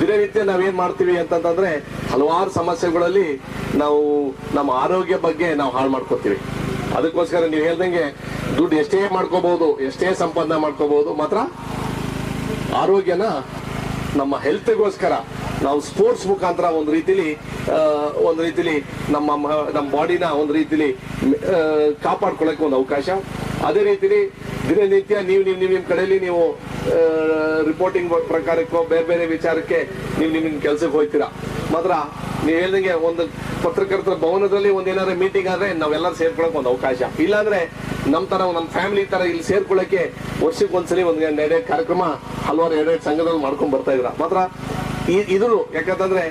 ದಿನನಿತ್ಯ ನಾವೇನ್ ಮಾಡ್ತೀವಿ ಅಂತಂದ್ರೆ ಹಲವಾರು ಸಮಸ್ಯೆಗಳಲ್ಲಿ ನಾವು ನಮ್ಮ ಆರೋಗ್ಯ ಬಗ್ಗೆ ನಾವು ಹಾಳು ಮಾಡ್ಕೋತೀವಿ. ಅದಕ್ಕೋಸ್ಕರ ನೀವು ಹೇಳ್ದಂಗೆ ದುಡ್ಡು ಎಷ್ಟೇ ಮಾಡ್ಕೋಬಹುದು, ಎಷ್ಟೇ ಸಂಪಾದನೆ ಮಾಡ್ಕೋಬಹುದು, ಮಾತ್ರ ಆರೋಗ್ಯನ ನಮ್ಮ ಹೆಲ್ತ್ಗೋಸ್ಕರ ನಾವು ಸ್ಪೋರ್ಟ್ಸ್ ಮುಖಾಂತರ ಒಂದು ರೀತಿಲಿ ನಮ್ಮ ಬಾಡಿನ ಒಂದು ರೀತಿಲಿ ಕಾಪಾಡ್ಕೊಳ್ಳಕ್ಕೆ ಒಂದು ಅವಕಾಶ. ಅದೇ ರೀತಿಲಿ ದಿನನಿತ್ಯ ನೀವು ನಿಮ್ಮ ಕಡೆಯಲ್ಲಿ ನೀವು ರಿಪೋರ್ಟಿಂಗ್ ಪ್ರಕಾರಕ್ಕೋ ಬೇರೆ ಬೇರೆ ವಿಚಾರಕ್ಕೆ ನೀವು ನಿಮ್ಮ ಕೆಲಸಕ್ಕೆ ಹೋಗ್ತೀರಾ. ಮಾತ್ರ ನೀವು ಹೇಳ್ದಂಗೆ ಒಂದು ಪತ್ರಕರ್ತರ ಭವನದಲ್ಲಿ ಒಂದೇನಾದ್ರು ಮೀಟಿಂಗ್ ಆದ್ರೆ ನಾವೆಲ್ಲರೂ ಸೇರ್ಕೊಳಕ್ ಒಂದು ಅವಕಾಶ. ಇಲ್ಲಾಂದ್ರೆ ನಮ್ಮ ಫ್ಯಾಮಿಲಿ ತರ ಇಲ್ಲಿ ಸೇರ್ಕೊಳ್ಳಕ್ಕೆ ವರ್ಷಕ್ಕೆ ಒಂದ್ಸಲಿ ಒಂದು ನಡೆಯ ಕಾರ್ಯಕ್ರಮ ಹಲವಾರು ಎರಡೆರಡು ಸಂಘದಲ್ಲಿ ಮಾಡ್ಕೊಂಡ್ ಬರ್ತಾ ಇದ್ರ. ಮಾತ್ರ ಇದು ಯಾಕಂತಂದ್ರೆ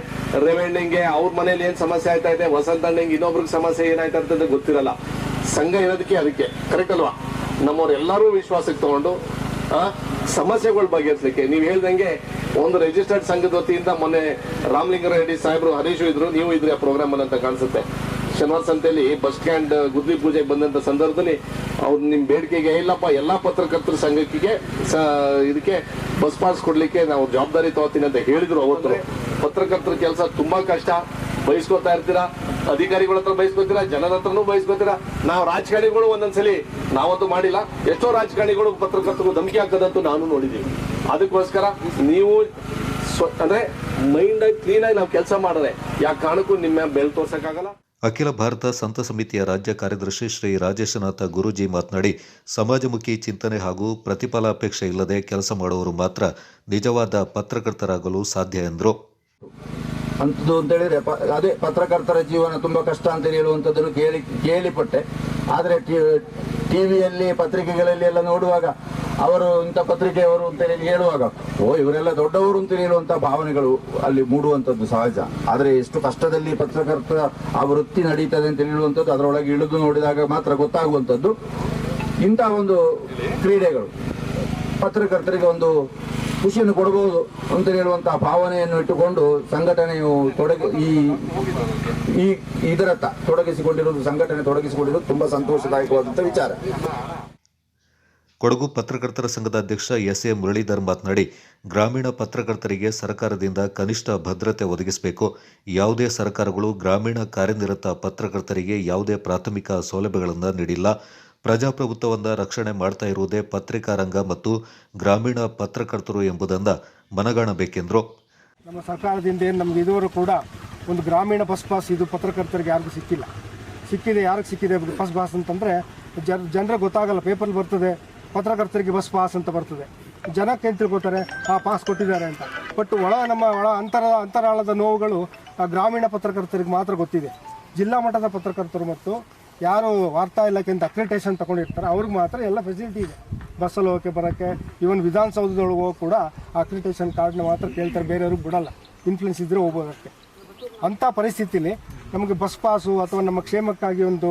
ರೆವೆಂಡಿಂಗ್ಗೆ ಅವ್ರ ಮನೇಲಿ ಏನ್ ಸಮಸ್ಯೆ ಆಯ್ತಾ ಇದೆ, ವಸಂತ ಅಣ್ಣಂಗೆ ಇನ್ನೊಬ್ರಿಗೆ ಸಮಸ್ಯೆ ಏನಾಯ್ತಾ ಅಂತ ಗೊತ್ತಿರಲ್ಲ. ಸಂಘ ಇರೋದಕ್ಕೆ ಅದಕ್ಕೆ ಕರೆಕ್ಟ್ ಅಲ್ವಾ? ನಮ್ಮವ್ರೆಲ್ಲರೂ ವಿಶ್ವಾಸಕ್ಕೆ ತಗೊಂಡು ಸಮಸ್ಯೆಗಳ ಬಗೆಹರಿಸಲಿಕ್ಕೆ ನೀವು ಹೇಳ್ದಂಗೆ ಒಂದು ರಿಜಿಸ್ಟರ್ಡ್ ಸಂಘದ ವತಿಯಿಂದ ಮೊನ್ನೆ ರಾಮಲಿಂಗಾರೆಡ್ಡಿ ಸಾಹೇಬ್ರು, ಹರೀಶು ಇದ್ರು, ನೀವು ಇದ್ರಿ ಆ ಪ್ರೋಗ್ರಾಮ್ ಅಲ್ಲಿ ಅಂತ ಕಾಣಿಸುತ್ತೆ. ಶನಿವಾರ ಸಂತೆಯಲ್ಲಿ ಬಸ್ ಸ್ಟ್ಯಾಂಡ್ ಗುದ್ಲಿ ಪೂಜೆಗೆ ಬಂದಂತ ಸಂದರ್ಭದಲ್ಲಿ ಅವ್ರು ನಿಮ್ ಬೇಡಿಕೆಗೆ ಇಲ್ಲಪ್ಪ ಎಲ್ಲಾ ಪತ್ರಕರ್ತರ ಸಂಘಕ್ಕೆ ಇದಕ್ಕೆ ಬಸ್ ಪಾಸ್ ಕೊಡ್ಲಿಕ್ಕೆ ನಾವು ಜವಾಬ್ದಾರಿ ತಗೋತೀನಿ ಅಂತ ಹೇಳಿದ್ರು. ಅವತ್ತು ಪತ್ರಕರ್ತರ ಕೆಲಸ ತುಂಬಾ ಕಷ್ಟ, ಬಯಸ್ಕೋತಾ ಇರ್ತೀರಾ, ಅಧಿಕಾರಿಗಳ ಹತ್ರ ಬಯಸ್ಕೋತೀರಾ, ಜನರ ಹತ್ರನೂ ಬಯಸ್ಕೋತೀರಾ. ನಾವು ರಾಜಕಾರಣಿಗಳು ಒಂದೊಂದ್ಸಲಿ ನಾವಂತೂ ಮಾಡಿಲ್ಲ, ಎಷ್ಟೋ ರಾಜಕಾರಣಿಗಳು ಪತ್ರಕರ್ತರು ಧಮಕಿ ಹಾಕದಂತೂ ನಾನು ನೋಡಿದೀವಿ. ಅದಕ್ಕೋಸ್ಕರ ನೀವು ಅಂದ್ರೆ ಮೈಂಡ್ ಕ್ಲೀನ್ ಆಗಿ ನಾವು ಕೆಲಸ ಮಾಡಿದ್ರೆ ಯಾವ ಕಾರಣಕ್ಕೂ ನಿಮ್ಮ ಬೆಲ್ ತೋರ್ಸಕ್ಕಾಗಲ್ಲ. ಅಖಿಲ ಭಾರತ ಸಂತ ಸಮಿತಿಯ ರಾಜ್ಯ ಕಾರ್ಯದರ್ಶಿ ಶ್ರೀ ರಾಜೇಶನಾಥ ಗುರೂಜಿ ಮಾತನಾಡಿ, ಸಮಾಜಮುಖಿ ಚಿಂತನೆ ಹಾಗೂ ಪ್ರತಿಫಲಾಪೇಕ್ಷೆ ಇಲ್ಲದೆ ಕೆಲಸ ಮಾಡುವವರು ಮಾತ್ರ ನಿಜವಾದ ಪತ್ರಕರ್ತರಾಗಲು ಸಾಧ್ಯ ಎಂದರು. ಅಂಥದ್ದು ಅಂತ ಹೇಳಿದ್ರೆ ಅದೇ ಪತ್ರಕರ್ತರ ಜೀವನ ತುಂಬಾ ಕಷ್ಟ ಅಂತ ಹೇಳುವಂಥದ್ದನ್ನು ಕೇಳಿಪಟ್ಟೆ. ಆದರೆ ಟಿವಿಯಲ್ಲಿ ಪತ್ರಿಕೆಗಳಲ್ಲಿ ಎಲ್ಲ ನೋಡುವಾಗ ಅವರು ಇಂಥ ಪತ್ರಿಕೆಯವರು ಅಂತ ಹೇಳುವಾಗ ಇವರೆಲ್ಲ ದೊಡ್ಡವರು ಅಂತ ಹೇಳುವಂತಹ ಭಾವನೆಗಳು ಅಲ್ಲಿ ಮೂಡುವಂಥದ್ದು ಸಹಜ. ಆದರೆ ಎಷ್ಟು ಕಷ್ಟದಲ್ಲಿ ಪತ್ರಕರ್ತರ ಆ ವೃತ್ತಿ ನಡೀತದೆ ಅಂತ ಹೇಳುವಂಥದ್ದು ಅದರೊಳಗೆ ಇಳಿದು ನೋಡಿದಾಗ ಮಾತ್ರ ಗೊತ್ತಾಗುವಂಥದ್ದು. ಇಂಥ ಒಂದು ಕ್ರೀಡೆಗಳು ಪತ್ರಕರ್ತರಿಗೆ ಒಂದು ಖುಷಿಯನ್ನು ಕೊಡಬಹುದು ಅಂತ ಹೇಳುವಂತಹ ಭಾವನೆಯನ್ನು ಇಟ್ಟುಕೊಂಡು ಸಂಘಟನೆಯು ಇದರತ್ತ ತೊಡಗಿಸಿಕೊಂಡಿರುವುದು ತುಂಬಾ ಸಂತೋಷದಾಯಕವಾದಂತಹ ವಿಚಾರ. ಕೊಡಗು ಪತ್ರಕರ್ತರ ಸಂಘದ ಅಧ್ಯಕ್ಷ ಎಸ್.ಎ. ಮುರಳೀಧರ್ ಮಾತನಾಡಿ, ಗ್ರಾಮೀಣ ಪತ್ರಕರ್ತರಿಗೆ ಸರ್ಕಾರದಿಂದ ಕನಿಷ್ಠ ಭದ್ರತೆ ಒದಗಿಸಬೇಕು. ಯಾವುದೇ ಸರ್ಕಾರಗಳು ಗ್ರಾಮೀಣ ಕಾರ್ಯನಿರತ ಪತ್ರಕರ್ತರಿಗೆ ಯಾವುದೇ ಪ್ರಾಥಮಿಕ ಸೌಲಭ್ಯಗಳನ್ನು ನೀಡಿಲ್ಲ. ಪ್ರಜಾಪ್ರಭುತ್ವವನ್ನು ರಕ್ಷಣೆ ಮಾಡ್ತಾ ಇರುವುದೇ ಪತ್ರಿಕಾ ರಂಗ ಮತ್ತು ಗ್ರಾಮೀಣ ಪತ್ರಕರ್ತರು ಎಂಬುದನ್ನು ಮನಗಾಣಬೇಕೆಂದರು. ನಮ್ಮ ಸರ್ಕಾರದಿಂದ ಏನು ನಮ್ಗೆ ಇದುವರೆಗೂ ಕೂಡ ಒಂದು ಗ್ರಾಮೀಣ ಬಸ್ ಪಾಸ್ ಇದು ಪತ್ರಕರ್ತರಿಗೆ ಯಾರಿಗೂ ಸಿಕ್ಕಿಲ್ಲ. ಸಿಕ್ಕಿದೆ, ಯಾರಿಗೆ ಸಿಕ್ಕಿದೆ ಬಸ್ ಪಾಸ್ ಅಂತಂದರೆ ಜನರಿಗೆ ಗೊತ್ತಾಗಲ್ಲ. ಪೇಪರ್ ಬರ್ತದೆ ಪತ್ರಕರ್ತರಿಗೆ ಬಸ್ ಪಾಸ್ ಅಂತ ಬರ್ತದೆ, ಜನಕ್ಕೆ ಏನು ತಿಳ್ಕೊತಾರೆ ಆ ಪಾಸ್ ಕೊಟ್ಟಿದ್ದಾರೆ ಅಂತ. ಬಟ್ ನಮ್ಮ ಅಂತರಾಳದ ನೋವುಗಳು ಆ ಗ್ರಾಮೀಣ ಪತ್ರಕರ್ತರಿಗೆ ಮಾತ್ರ ಗೊತ್ತಿದೆ. ಜಿಲ್ಲಾ ಮಟ್ಟದ ಪತ್ರಕರ್ತರು ಮತ್ತು ಯಾರು ವಾರ್ತಾ ಇಲಾಖೆಯಿಂದ ಅಕ್ರಿಟೇಷನ್ ತಗೊಂಡಿರ್ತಾರೆ ಅವ್ರಿಗೆ ಮಾತ್ರ ಎಲ್ಲ ಫೆಸಿಲಿಟಿ ಇದೆ. ಬಸ್ಸಲ್ಲಿ ಹೋಗೋಕ್ಕೆ ಬರೋಕ್ಕೆ, ಇವನ್ ವಿಧಾನಸೌಧದೊಳಗೆ ಹೋಗಿ ಕೂಡ ಅಕ್ರಿಟೇಷನ್ ಕಾರ್ಡ್ನ ಮಾತ್ರ ಕೇಳ್ತಾರೆ, ಬೇರೆಯವ್ರಿಗೆ ಬಿಡಲ್ಲ. ಇನ್ಫ್ಲುಯೆನ್ಸ್ ಇದ್ದರೆ ಹೋಗೋದಕ್ಕೆ. ಅಂಥ ಪರಿಸ್ಥಿತಿಲಿ ನಮಗೆ ಬಸ್ ಪಾಸು ಅಥವಾ ನಮ್ಮ ಕ್ಷೇಮಕ್ಕಾಗಿ ಒಂದು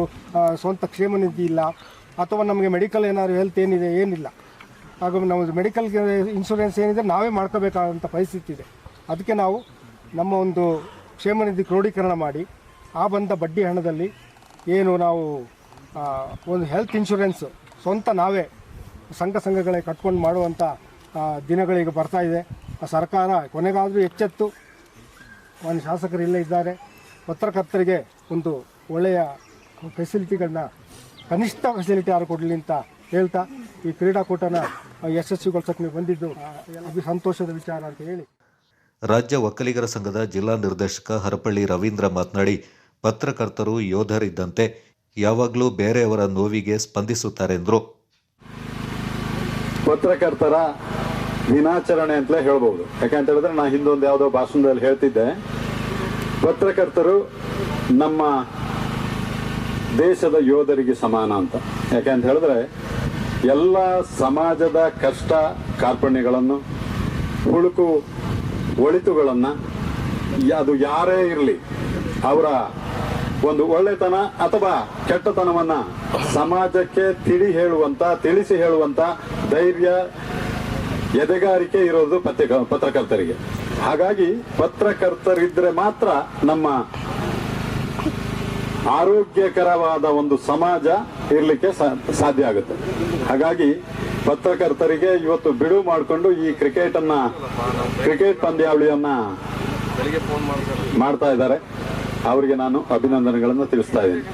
ಸ್ವಂತ ಕ್ಷೇಮ ನಿಧಿ ಇಲ್ಲ, ಅಥವಾ ನಮಗೆ ಮೆಡಿಕಲ್ ಏನಾದ್ರು ಹೆಲ್ತ್ ಏನಿಲ್ಲ. ಹಾಗೂ ನಾವು ಮೆಡಿಕಲ್ ಇನ್ಶೂರೆನ್ಸ್ ಏನಿದೆ ನಾವೇ ಮಾಡ್ಕೋಬೇಕಾದಂಥ ಪರಿಸ್ಥಿತಿ ಇದೆ. ಅದಕ್ಕೆ ನಾವು ನಮ್ಮ ಒಂದು ಕ್ಷೇಮ ನಿಧಿ ಕ್ರೋಢೀಕರಣ ಮಾಡಿ ಆ ಬಂದ ಬಡ್ಡಿ ಹಣದಲ್ಲಿ ಏನು ನಾವು ಒಂದು ಹೆಲ್ತ್ ಇನ್ಶೂರೆನ್ಸ್ ಸ್ವಂತ ನಾವೇ ಸಂಘಗಳೇ ಕಟ್ಕೊಂಡು ಮಾಡುವಂಥ ದಿನಗಳಿಗೆ ಬರ್ತಾ ಇದೆ. ಸರ್ಕಾರ ಕೊನೆಗಾದರೂ ಎಚ್ಚೆತ್ತು, ಒಂದು ಶಾಸಕರು ಇಲ್ಲೇ ಇದ್ದಾರೆ, ಪತ್ರಕರ್ತರಿಗೆ ಒಂದು ಒಳ್ಳೆಯ ಫೆಸಿಲಿಟಿಗಳನ್ನ ಕನಿಷ್ಠ ಫೆಸಿಲಿಟಿ ಯಾರು ಕೊಡಲಿ ಅಂತ ಹೇಳ್ತಾ ಈ ಕ್ರೀಡಾಕೂಟನ ಯಶಸ್ವಿಗೊಳಿಸೋಕೆ ನೀವು ಬಂದಿದ್ದು ಅದು ಸಂತೋಷದ ವಿಚಾರ ಅಂತ ಹೇಳಿ. ರಾಜ್ಯ ಒಕ್ಕಲಿಗರ ಸಂಘದ ಜಿಲ್ಲಾ ನಿರ್ದೇಶಕ ಹರಪಳ್ಳಿ ರವೀಂದ್ರ ಮಾತನಾಡಿ, ಪತ್ರಕರ್ತರು ಯೋಧರಿದ್ದಂತೆ ಯಾವಾಗಲೂ ಬೇರೆಯವರ ನೋವಿಗೆ ಸ್ಪಂದಿಸುತ್ತಾರೆ ಎಂದರು. ಪತ್ರಕರ್ತರ ದಿನಾಚರಣೆ ಅಂತಲೇ ಹೇಳ್ಬೋದು. ಯಾಕಂತ ಹೇಳಿದ್ರೆ ನಾನು ಹಿಂದೊಂದು ಯಾವುದೋ ಭಾಷಣದಲ್ಲಿ ಹೇಳ್ತಿದ್ದೆ, ಪತ್ರಕರ್ತರು ನಮ್ಮ ದೇಶದ ಯೋಧರಿಗೆ ಸಮಾನ ಅಂತ. ಯಾಕಂತ ಹೇಳಿದ್ರೆ ಎಲ್ಲ ಸಮಾಜದ ಕಷ್ಟ ಕಾರ್ಪಣ್ಯಗಳನ್ನು, ಹುಳುಕು ಒಳಿತುಗಳನ್ನು, ಅದು ಯಾರೇ ಇರಲಿ ಅವರ ಒಂದು ಒಳ್ಳೆತನ ಅಥವಾ ಕೆಟ್ಟತನವನ್ನ ಸಮಾಜಕ್ಕೆ ತಿಳಿಸಿ ಹೇಳುವಂತ ಧೈರ್ಯ, ಎದೆಗಾರಿಕೆ ಇರೋದು ಪತ್ರಕರ್ತರಿಗೆ. ಹಾಗಾಗಿ ಪತ್ರಕರ್ತರಿದ್ರೆ ಮಾತ್ರ ನಮ್ಮ ಆರೋಗ್ಯಕರವಾದ ಒಂದು ಸಮಾಜ ಇರಲಿಕ್ಕೆ ಸಾಧ್ಯ ಆಗುತ್ತೆ. ಹಾಗಾಗಿ ಪತ್ರಕರ್ತರಿಗೆ ಇವತ್ತು ಬಿಡುವು ಮಾಡಿಕೊಂಡು ಈ ಕ್ರಿಕೆಟ್ ಪಂದ್ಯಾವಳಿಯನ್ನ ಮಾಡ್ತಾ ಇದ್ದಾರೆ. ಅವರಿಗೆ ನಾನು ಅಭಿನಂದನೆಗಳನ್ನು ತಿಳಿಸ್ತಾ ಇದ್ದೀನಿ.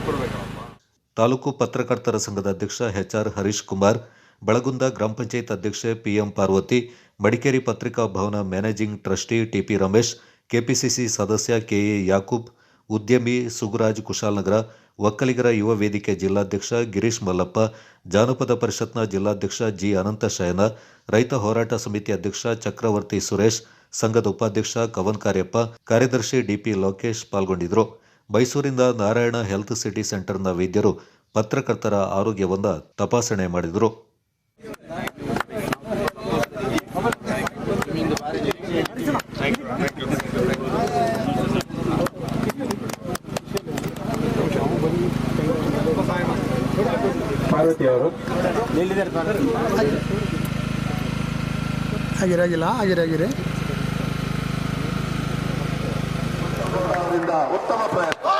ತಾಲೂಕು ಪತ್ರಕರ್ತರ ಸಂಘದ ಅಧ್ಯಕ್ಷ ಎಚ್.ಆರ್. ಹರೀಶ್ ಕುಮಾರ್, ಬಳಗುಂದ ಗ್ರಾಮ ಪಂಚಾಯತ್ ಅಧ್ಯಕ್ಷೆ ಪಿಎಂ ಪಾರ್ವತಿ, ಮಡಿಕೇರಿ ಪತ್ರಿಕಾ ಭವನ managing trustee TP Ramesh, KPCC ಸದಸ್ಯ ಕೆಎ ಯಾಕೂಬ್, ಉದ್ಯಮಿ ಸುಗುರಾಜ್ ಕುಶಾಲನಗರ, ಒಕ್ಕಲಿಗರ ಯುವ ವೇದಿಕೆ ಜಿಲ್ಲಾಧ್ಯಕ್ಷ ಗಿರೀಶ್ ಮಲ್ಲಪ್ಪ, ಜಾನಪದ ಪರಿಷತ್ನ ಜಿಲ್ಲಾಧ್ಯಕ್ಷ ಜಿ ಅನಂತ ಶಯನ, ರೈತ ಹೋರಾಟ ಸಮಿತಿ ಅಧ್ಯಕ್ಷ ಚಕ್ರವರ್ತಿ ಸುರೇಶ್, ಸಂಘದ ಉಪಾಧ್ಯಕ್ಷ ಕವನ್ ಕಾರ್ಯಪ್ಪ, ಕಾರ್ಯದರ್ಶಿ ಡಿಪಿ ಲೋಕೇಶ್ ಪಾಲ್ಗೊಂಡಿದ್ದರು. ಮೈಸೂರಿನ ನಾರಾಯಣ ಹೆಲ್ತ್ ಸಿಟಿ ಸೆಂಟರ್ನ ವೈದ್ಯರು ಪತ್ರಕರ್ತರ ಆರೋಗ್ಯವನ್ನು ತಪಾಸಣೆ ಮಾಡಿದರು. ಪಾರ್ವತಿ ಅವರು ಆಗಿರೆ ಉತ್ತಮ ಪ್ರಯತ್ನ.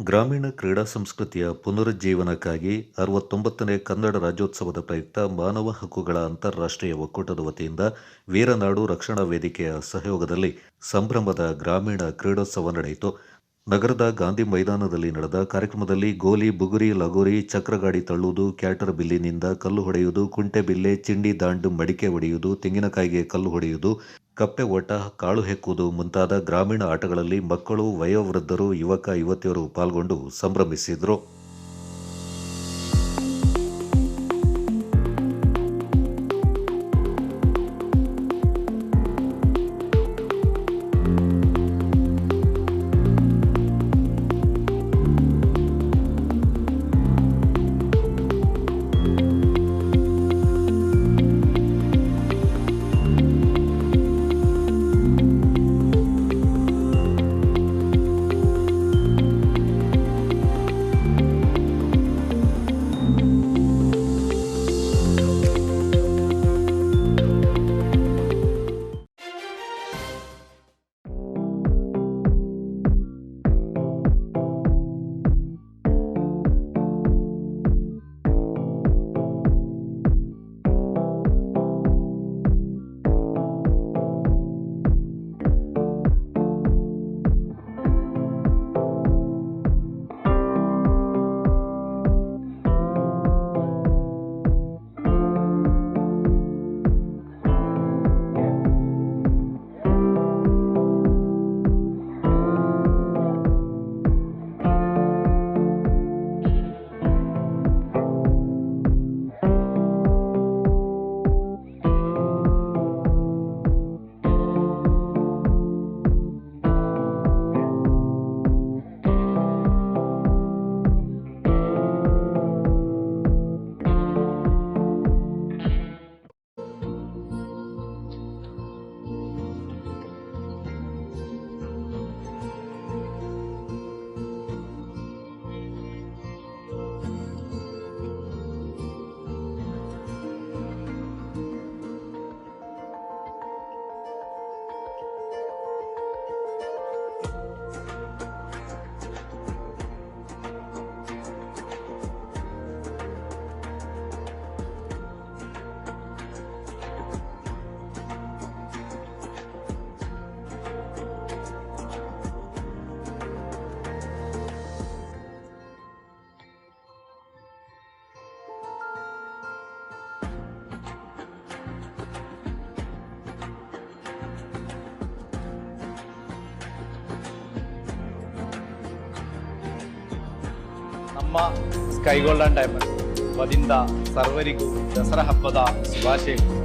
ಗ್ರಾಮೀಣ ಕ್ರೀಡಾ ಸಂಸ್ಕೃತಿಯ ಪುನರುಜ್ಜೀವನಕ್ಕಾಗಿ 69ನೇ ಕನ್ನಡ ರಾಜ್ಯೋತ್ಸವದ ಪ್ರಯುಕ್ತ ಮಾನವ ಹಕ್ಕುಗಳ ಅಂತಾರಾಷ್ಟ್ರೀಯ ಒಕ್ಕೂಟದ ವತಿಯಿಂದ ವೀರನಾಡು ರಕ್ಷಣಾ ವೇದಿಕೆಯ ಸಹಯೋಗದಲ್ಲಿ ಸಂಭ್ರಮದ ಗ್ರಾಮೀಣ ಕ್ರೀಡೋತ್ಸವ ನಡೆಯಿತು. ನಗರದ ಗಾಂಧಿ ಮೈದಾನದಲ್ಲಿ ನಡೆದ ಕಾರ್ಯಕ್ರಮದಲ್ಲಿ ಗೋಲಿ, ಬುಗುರಿ, ಲಗೋರಿ, ಚಕ್ರಗಾಡಿ ತಳ್ಳುವುದು, ಕ್ಯಾಟರ್ ಬಿಲ್ಲಿನಿಂದ ಕಲ್ಲು ಹೊಡೆಯುವುದು, ಕುಂಟೆ ಬಿಲ್ಲೆ, ಚಿಂಡಿ ದಾಂಡು, ಮಡಿಕೆ ಹೊಡೆಯುವುದು, ತೆಂಗಿನಕಾಯಿಗೆ ಕಲ್ಲು ಹೊಡೆಯುವುದು, ಕಪ್ಪೆ ಓಟ, ಕಾಳು ಹೆಕ್ಕುವುದು ಮುಂತಾದ ಗ್ರಾಮೀಣ ಆಟಗಳಲ್ಲಿ ಮಕ್ಕಳು, ವಯೋವೃದ್ಧರು, ಯುವಕ ಯುವತಿಯರು ಪಾಲ್ಗೊಂಡು ಸಂಭ್ರಮಿಸಿದರು. ನಮ್ಮ ಸ್ಕೈ ಗೋಲ್ಡನ್ ಡೈಮಂಡ್ ವತಿಯಿಂದ ಸರ್ವರಿಗೂ ದಸರಾ ಹಬ್ಬದ ಶುಭಾಶಯಗಳು.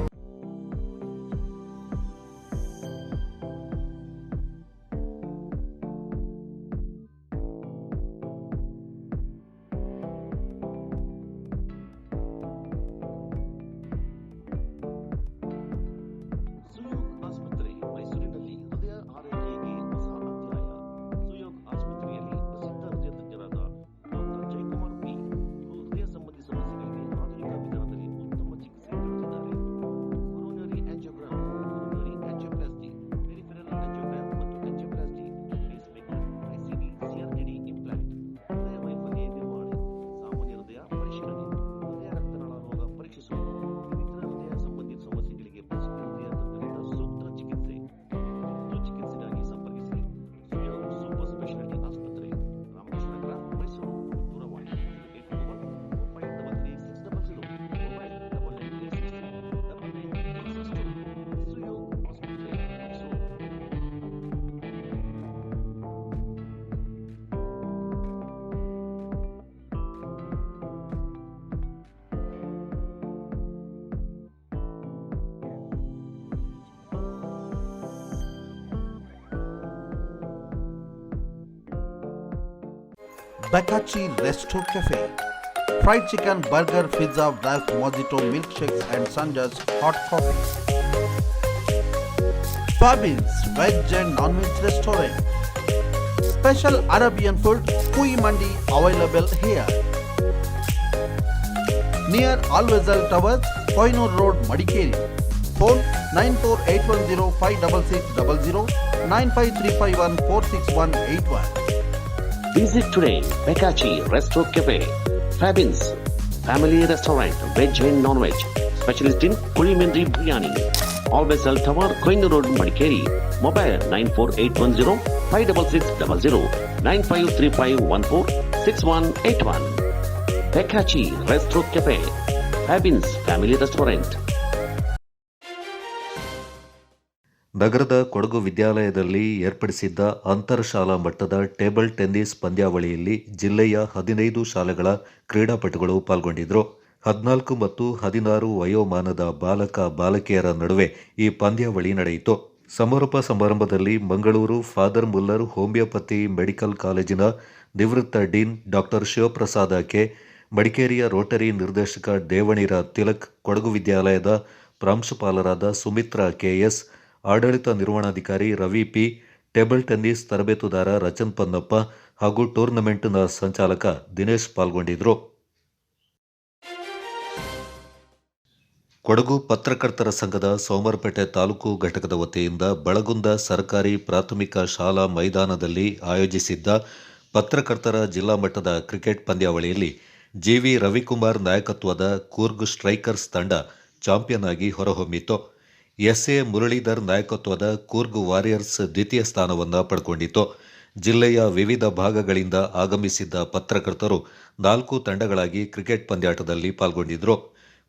ಆಸ್ಪತ್ರೆ ಮೈಸೂರಿನಲ್ಲಿ ಹೃದಯ ಆರೈಕೆಗೆ ಹೊಸ ಅಧ್ಯಾಯ. ಸುಯೋಗ್ ಆಸ್ಪತ್ರೆಯಲ್ಲಿ ಪ್ರಸಿದ್ಧ ಹೃದಯ ತಜ್ಞರಾದ ಡಾಕ್ಟರ್ ಜಯಕುಮಾರ್ ಪಿ ಹೃದಯ ಸಂಬಂಧಿ ಸಮಸ್ಯೆಗಳಿಗೆ ಆಧುನಿಕ ವಿಧಾನದಲ್ಲಿ ಉತ್ತಮ ಚಿಕಿತ್ಸೆ ನೀಡುತ್ತಿದ್ದಾರೆ. Coronary angiogram, coronary angioplasty, peripheral angiogram ಮತ್ತು ಆಂಜಿಯೋಪ್ಲಾಸ್ಟಿ, ಪೇಸ್ಮೇಕರ್, ಐಸಿಡಿ, ಸಿಆರ್ಎಡಿ ಇಂಪ್ಲಾಂಟ್, ಹೃದಯ ವೈಫಲ್ಯ ನಿರ್ವಹಣೆ, ಸಾಮಾನ್ಯ ಹೃದಯ ಪರಿಶೀಲನೆ, ಹೃದಯ ರಕ್ತನಾಳ ರೋಗ ಪರೀಕ್ಷಿಸುವುದು, ಇನ್ನಿತರ ಹೃದಯ ಸಂಬಂಧಿ ಸಮಸ್ಯೆಗಳಿಗೆ ಪ್ರಸಿದ್ಧ ಹೃದಯ ತಜ್ಞರಿಂದ ಸೂಕ್ತ ಚಿಕಿತ್ಸೆ. ತುರ್ತು ಚಿಕಿತ್ಸೆಗಾಗಿ ಸಂಪರ್ಕಿಸಿ ಸುಯೋಗ್ ಸೂಪರ್ ಸ್ಪೆಷಾಲಿಟಿ ಆಸ್ಪತ್ರೆ, ರಾಮಕೃಷ್ಣ ನಗರ, ಮೈಸೂರು. ದೂರವಾಣಿ 8815333600, ಮೊಬೈಲ್ 9986999862. ಸುಯೋಗ್ ಆಸ್ಪತ್ರೆ, Mysuru. Bakachi Resto Cafe. Fried chicken, burger, pizza, wraps, mojito, milkshakes and Sanja's hot coffee. Fabins Veg and Non-Veg Restaurant. Special Arabian food, Kui Mandi available here. Near Alvezal Towers, Koinur Road, Madikeri. Phone 9481056600, 953514681. Visit today Bakachi Resto Cafe. Fabins Family Restaurant, Veg and Non-Veg. Specialist in Culinary Biryani. Alvezal Tower, Koinur Road, Madikeri. Mobile 94810-56600, 9535146181. Bakachi Resto Cafe. Fabins Family Restaurant. ನಗರದ ಕೊಡಗು ವಿದ್ಯಾಲಯದಲ್ಲಿ ಏರ್ಪಡಿಸಿದ್ದ ಅಂತರ್ಶಾಲಾ ಮಟ್ಟದ table tennis ಪಂದ್ಯಾವಳಿಯಲ್ಲಿ ಜಿಲ್ಲೆಯ 15 ಶಾಲೆಗಳ ಕ್ರೀಡಾಪಟುಗಳು ಪಾಲ್ಗೊಂಡಿದ್ದರು. 14 ಮತ್ತು 16 ವಯೋಮಾನದ ಬಾಲಕ ಬಾಲಕಿಯರ ನಡುವೆ ಈ ಪಂದ್ಯಾವಳಿ ನಡೆಯಿತು. ಸಮಾರೋಪ ಸಮಾರಂಭದಲ್ಲಿ Mangaluru father Muller homeopathy medical ಕಾಲೇಜಿನ ನಿವೃತ್ತ ಡೀನ್ ಡಾಕ್ಟರ್ ಶಿವಪ್ರಸಾದ ಕೆ, ಮಡಿಕೇರಿಯ ರೋಟರಿ ನಿರ್ದೇಶಕ ದೇವಣಿರ ತಿಲಕ್, ಕೊಡಗು ವಿದ್ಯಾಲಯದ ಪ್ರಾಂಶುಪಾಲರಾದ ಸುಮಿತ್ರಾ ಕೆಎಸ್, ಆಡಳಿತ ನಿರ್ವಹಣಾಧಿಕಾರಿ ರವಿ ಪಿ, ಟೇಬಲ್ ಟೆನ್ನಿಸ್ ತರಬೇತುದಾರ ರಚನ್ ಪನ್ನಪ್ಪ ಹಾಗೂ ಟೂರ್ನಮೆಂಟ್ನ ಸಂಚಾಲಕ ದಿನೇಶ್ ಪಾಲ್ಗೊಂಡಿದ್ದರು. ಕೊಡಗು ಪತ್ರಕರ್ತರ ಸಂಘದ ಸೋಮರಪೇಟೆ ತಾಲೂಕು ಘಟಕದ ವತಿಯಿಂದ ಬಳಗುಂದ ಸರ್ಕಾರಿ ಪ್ರಾಥಮಿಕ ಶಾಲಾ ಮೈದಾನದಲ್ಲಿ ಆಯೋಜಿಸಿದ್ದ ಪತ್ರಕರ್ತರ ಜಿಲ್ಲಾ ಮಟ್ಟದ ಕ್ರಿಕೆಟ್ ಪಂದ್ಯಾವಳಿಯಲ್ಲಿ ಜಿವಿ ರವಿಕುಮಾರ್ ನಾಯಕತ್ವದ ಕೂರ್ಗ್ ಸ್ಟ್ರೈಕರ್ಸ್ ತಂಡ ಚಾಂಪಿಯನ್ ಆಗಿ ಹೊರಹೊಮ್ಮಿತು. ಎಸ್ಎ ಮುರಳೀಧರ್ ನಾಯಕತ್ವದ ಕೂರ್ಗ್ ವಾರಿಯರ್ಸ್ ದ್ವಿತೀಯ ಸ್ಥಾನವನ್ನು ಪಡ್ಕೊಂಡಿತು. ಜಿಲ್ಲೆಯ ವಿವಿಧ ಭಾಗಗಳಿಂದ ಆಗಮಿಸಿದ್ದ ಪತ್ರಕರ್ತರು 4 ತಂಡಗಳಾಗಿ ಕ್ರಿಕೆಟ್ ಪಂದ್ಯಾಟದಲ್ಲಿ ಪಾಲ್ಗೊಂಡಿದ್ದರು.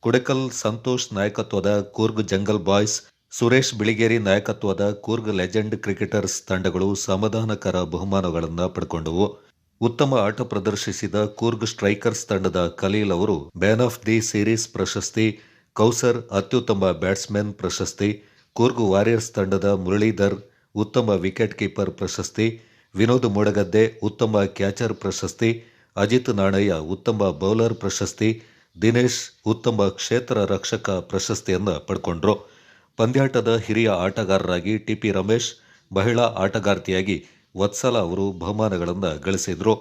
ಕುಡೆಕಲ್ ಸಂತೋಷ್ ನಾಯಕತ್ವದ ಕೂರ್ಗ್ ಜಂಗಲ್ ಬಾಯ್ಸ್, ಸುರೇಶ್ ಬಿಳಿಗೇರಿ ನಾಯಕತ್ವದ ಕೂರ್ಗ್ ಲೆಜೆಂಡ್ ಕ್ರಿಕೆಟರ್ಸ್ ತಂಡಗಳು ಸಮಾಧಾನಕರ ಬಹುಮಾನಗಳನ್ನು ಪಡ್ಕೊಂಡವು. ಉತ್ತಮ ಆಟ ಪ್ರದರ್ಶಿಸಿದ ಕೂರ್ಗ್ ಸ್ಟ್ರೈಕರ್ಸ್ ತಂಡದ ಖಲೀಲ್ ಅವರು ಮ್ಯಾನ್ ಆಫ್ ದಿ ಸೀರೀಸ್ ಪ್ರಶಸ್ತಿ, ಕೌಸರ್ ಅತ್ಯುತ್ತಮ ಬ್ಯಾಟ್ಸ್ಮನ್ ಪ್ರಶಸ್ತಿ, ಕೂರ್ಗ್ ವಾರಿಯರ್ಸ್ ತಂಡದ ಮುರಳೀಧರ್ ಉತ್ತಮ ವಿಕೆಟ್ ಕೀಪರ್ ಪ್ರಶಸ್ತಿ, ವಿನೋದ್ ಮೋಡಗದ್ದೆ ಉತ್ತಮ ಕ್ಯಾಚರ್ ಪ್ರಶಸ್ತಿ, ಅಜಿತ್ ನಾಣಯ್ಯ ಉತ್ತಮ ಬೌಲರ್ ಪ್ರಶಸ್ತಿ, ದಿನೇಶ್ ಉತ್ತಮ ಕ್ಷೇತ್ರ ರಕ್ಷಕ ಪ್ರಶಸ್ತಿಯನ್ನು ಪಡ್ಕೊಂಡ್ರು. ಪಂದ್ಯಾಟದ ಹಿರಿಯ ಆಟಗಾರರಾಗಿ ಟಿಪಿ ರಮೇಶ್, ಮಹಿಳಾ ಆಟಗಾರ್ತಿಯಾಗಿ ವತ್ಸಲ ಅವರು ಬಹುಮಾನಗಳನ್ನು ಗಳಿಸಿದರು.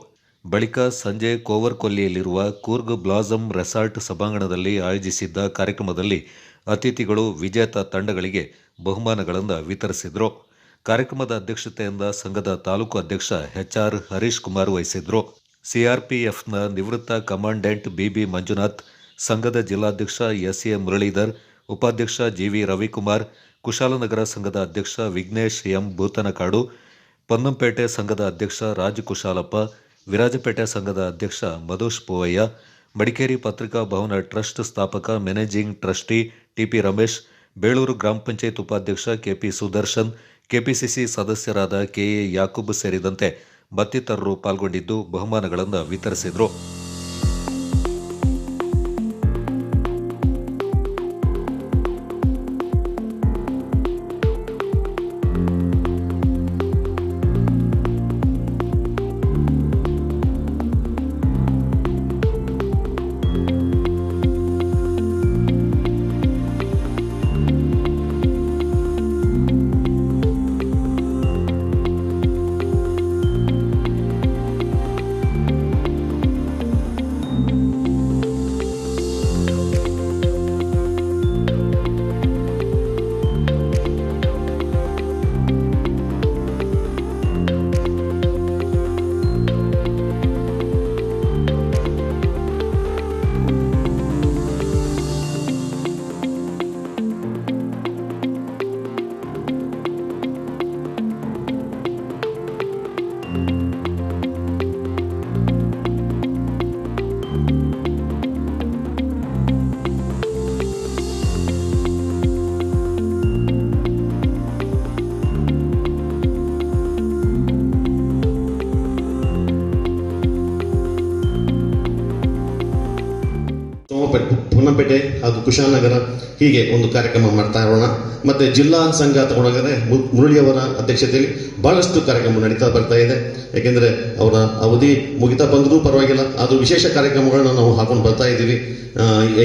ಬಳಿಕ ಸಂಜೆ ಕೋವರ್ಕೊಲ್ಲಿಯಲ್ಲಿರುವ ಕೂರ್ಗ್ ಬ್ಲಾಸಮ್ ರೆಸಾರ್ಟ್ ಸಭಾಂಗಣದಲ್ಲಿ ಆಯೋಜಿಸಿದ್ದ ಕಾರ್ಯಕ್ರಮದಲ್ಲಿ ಅತಿಥಿಗಳು ವಿಜೇತ ತಂಡಗಳಿಗೆ ಬಹುಮಾನಗಳನ್ನು ವಿತರಿಸಿದರು. ಕಾರ್ಯಕ್ರಮದ ಅಧ್ಯಕ್ಷತೆಯಿಂದ ಸಂಘದ ತಾಲೂಕು ಅಧ್ಯಕ್ಷ ಎಚ್ಆರ್ ಹರೀಶ್ ಕುಮಾರ್ ವಹಿಸಿದ್ರು. ಸಿಆರ್ಪಿಎಫ್ನ ನಿವೃತ್ತ ಕಮಾಂಡೆಂಟ್ ಬಿಬಿ ಮಂಜುನಾಥ್, ಸಂಘದ ಜಿಲ್ಲಾಧ್ಯಕ್ಷ ಎಸ್ಎ ಮುರಳೀಧರ್, ಉಪಾಧ್ಯಕ್ಷ ಜಿವಿ ರವಿಕುಮಾರ್, ಕುಶಾಲನಗರ ಸಂಘದ ಅಧ್ಯಕ್ಷ ವಿಘ್ನೇಶ್ ಎಂ ಭೂತನಕಾಡು, ಪೊನ್ನಂಪೇಟೆ ಸಂಘದ ಅಧ್ಯಕ್ಷ ರಾಜ್ ಕುಶಾಲಪ್ಪ, ವಿರಾಜಪೇಟೆ ಸಂಘದ ಅಧ್ಯಕ್ಷ ಮಧುಷ್ ಪೂವಯ್ಯ, ಮಡಿಕೇರಿ ಪತ್ರಿಕಾ ಭವನ ಟ್ರಸ್ಟ್ ಸ್ಥಾಪಕ managing trustee TP Ramesh, Beluru ಗ್ರಾಮ ಪಂಚಾಯತ್ ಉಪಾಧ್ಯಕ್ಷ ಕೆಪಿ ಸುದರ್ಶನ್, ಕೆಪಿಸಿಸಿ ಸದಸ್ಯರಾದ ಕೆಎ ಯಾಕೂಬ್ ಸೇರಿದಂತೆ ಮತ್ತಿತರರು ಪಾಲ್ಗೊಂಡಿದ್ದು ಬಹುಮಾನಗಳನ್ನು ವಿತರಿಸಿದರು. ಸೋಮಪೇಟೆ, ಪೊನ್ನಂಪೇಟೆ ಹಾಗೂ ಕುಶಾಲನಗರ ಹೀಗೆ ಒಂದು ಕಾರ್ಯಕ್ರಮ ಮಾಡ್ತಾ ಇರೋಣ. ಮತ್ತು ಜಿಲ್ಲಾ ಸಂಘ ತಗೊಂಡೋದರೆ ಮುರಳಿಯವರ ಅಧ್ಯಕ್ಷತೆಯಲ್ಲಿ ಭಾಳಷ್ಟು ಕಾರ್ಯಕ್ರಮ ನಡೀತಾ ಬರ್ತಾ ಇದೆ. ಯಾಕೆಂದರೆ ಅವರ ಅವಧಿ ಮುಗಿತಾ ಬಂದರೂ ಪರವಾಗಿಲ್ಲ, ಅದು ವಿಶೇಷ ಕಾರ್ಯಕ್ರಮಗಳನ್ನ ನಾವು ಹಾಕೊಂಡು ಬರ್ತಾ ಇದ್ದೀವಿ.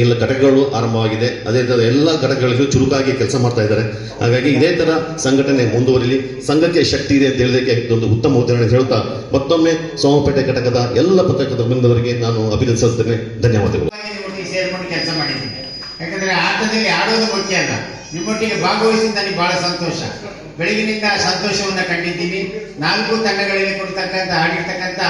ಎಲ್ಲ ಘಟಕಗಳು ಆರಂಭವಾಗಿದೆ. ಅದೇ ಥರ ಎಲ್ಲ ಘಟಕಗಳಿಗೂ ಚುರುಕಾಗಿ ಕೆಲಸ ಮಾಡ್ತಾ ಇದ್ದಾರೆ. ಹಾಗಾಗಿ ಇದೇ ಥರ ಸಂಘಟನೆ ಮುಂದುವರಿಲಿ, ಸಂಘಕ್ಕೆ ಶಕ್ತಿ ಇದೆ ಅಂತ ಹೇಳೋದಕ್ಕೆ ಒಂದು ಉತ್ತಮ ಉದಾಹರಣೆ ಹೇಳ್ತಾ ಮತ್ತೊಮ್ಮೆ ಸೋಮಪೇಟೆ ಘಟಕದ ಎಲ್ಲ ಪತ್ರಕರ್ತರ ಬಂದವರಿಗೆ ನಾನು ಅಭಿನಂದಿಸುತ್ತೇನೆ. ಧನ್ಯವಾದಗಳು. ಸೇರ್ಕೊಂಡು ಕೆಲಸ ಮಾಡಿದ್ದೀನಿ. ಯಾಕಂದ್ರೆ ಆಟದಲ್ಲಿ ಆಡೋದು ಮುಖ್ಯ ಅಲ್ಲ, ನಿಮ್ಮೊಟ್ಟಿಗೆ ಭಾಗವಹಿಸಿ ನನಗೆ ಬಹಳ ಸಂತೋಷ. ಬೆಳಗಿನಿಂದ ಸಂತೋಷವನ್ನು ಕಂಡಿದ್ದೀನಿ. 4 ತಂಡಗಳಲ್ಲಿ ಕೊಡ್ತಕ್ಕಂಥ ಆಡಿರ್ತಕ್ಕಂಥ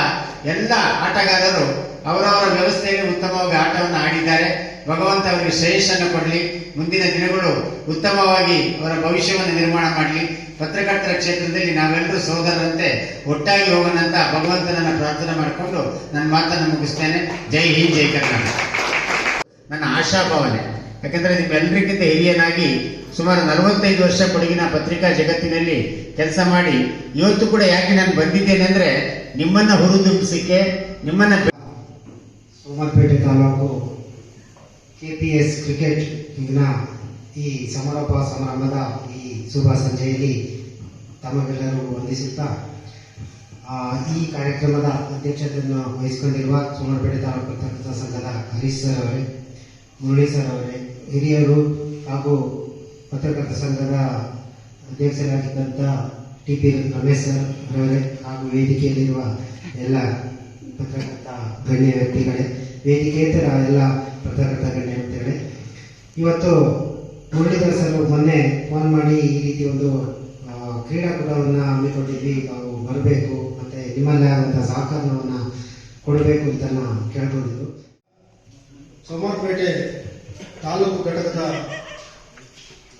ಎಲ್ಲ ಆಟಗಾರರು ಅವರವರ ವ್ಯವಸ್ಥೆಯಲ್ಲಿ ಉತ್ತಮವಾಗಿ ಆಟವನ್ನು ಆಡಿದ್ದಾರೆ. ಭಗವಂತ ಅವರಿಗೆ ಶ್ರೇಯಸ್ಸನ್ನು ಕೊಡಲಿ, ಮುಂದಿನ ದಿನಗಳು ಉತ್ತಮವಾಗಿ ಅವರ ಭವಿಷ್ಯವನ್ನು ನಿರ್ಮಾಣ ಮಾಡಲಿ. ಪತ್ರಕರ್ತರ ಕ್ಷೇತ್ರದಲ್ಲಿ ನಾವೆಲ್ಲರೂ ಸೋದರರಂತೆ ಒಟ್ಟಾಗಿ ಹೋಗೋಣ ಅಂತ ಭಗವಂತನನ್ನ ಪ್ರಾರ್ಥನೆ ಮಾಡಿಕೊಂಡು ನನ್ನ ಮಾತನ್ನು ಮುಗಿಸ್ತೇನೆ. ಜೈ ಹಿಂದ್, ಜೈ ಕರ್ನಾಟಕ. ನನ್ನ ಆಶಾಭಾವನೆ, ಯಾಕಂದ್ರೆ ನಿಮ್ಮೆಲ್ಲರಿಗಿಂತ ಹಿರಿಯನಾಗಿ ಸುಮಾರು 45 ವರ್ಷ ಕೊಡಗಿನ ಪತ್ರಿಕಾ ಜಗತ್ತಿನಲ್ಲಿ ಕೆಲಸ ಮಾಡಿ ಇವತ್ತು ಕೂಡ ಯಾಕೆ ನಾನು ಬಂದಿದ್ದೇನೆ ಅಂದ್ರೆ ನಿಮ್ಮನ್ನ ಹುರಿದುಂಬಿಸಿಕೆ, ನಿಮ್ಮನ್ನ ಸೋಮಪೇಟೆ ತಾಲೂಕು KPS ಕ್ರಿಕೆಟ್ ಈ ಸಮಾರೋಪ ಸಮಾರಂಭದ ಈ ಶುಭ ಸಂಜೆಯಲ್ಲಿ ತಮಗೆಲ್ಲರೂ ವಂದಿಸುತ್ತಾ ಈ ಕಾರ್ಯಕ್ರಮದ ಅಧ್ಯಕ್ಷತೆಯನ್ನು ವಹಿಸಿಕೊಂಡಿರುವ ಸೋಮಪೇಟೆ ತಾಲೂಕು ಪತ್ರಕರ್ತರ ಸಂಘದ ಹರೀಶ್ ಸರ್ ಅವರೇ, ಮುರಳಿ ಸರ್ ಅವರೇ, ಹಿರಿಯರು ಹಾಗೂ ಪತ್ರಕರ್ತರ ಸಂಘದ ಅಧ್ಯಕ್ಷರಾಗಿದ್ದಂಥ TP ರಮೇಶ್ ಸರ್ ಅವರೇ ಹಾಗೂ ವೇದಿಕೆಯಲ್ಲಿರುವ ಎಲ್ಲ ಪತ್ರಕರ್ತ ಗಣ್ಯ ವ್ಯಕ್ತಿಗಳೇ, ವೇದಿಕೇತರ ಎಲ್ಲ ಪತ್ರಕರ್ತ ಗಣ್ಯ ವ್ಯಕ್ತಿಗಳೇ, ಇವತ್ತು ಮುರಳೀಧರ್ ಸರ್ ಮೊನ್ನೆ ಫೋನ್ ಮಾಡಿ ಈ ರೀತಿ ಒಂದು ಕ್ರೀಡಾಕೂಟವನ್ನು ಹಮ್ಮಿಕೊಂಡಿದ್ವಿ, ತಾವು ಬರಬೇಕು ಮತ್ತು ನಿಮ್ಮಲ್ಲೇ ಆದಂಥ ಸಹಕಾರವನ್ನು ಕೊಡಬೇಕು ಅಂತ ಕೇಳ್ಕೊಂಡಿದ್ದು. ಸೋಮವಾರಪೇಟೆ ತಾಲೂಕು ಘಟಕದ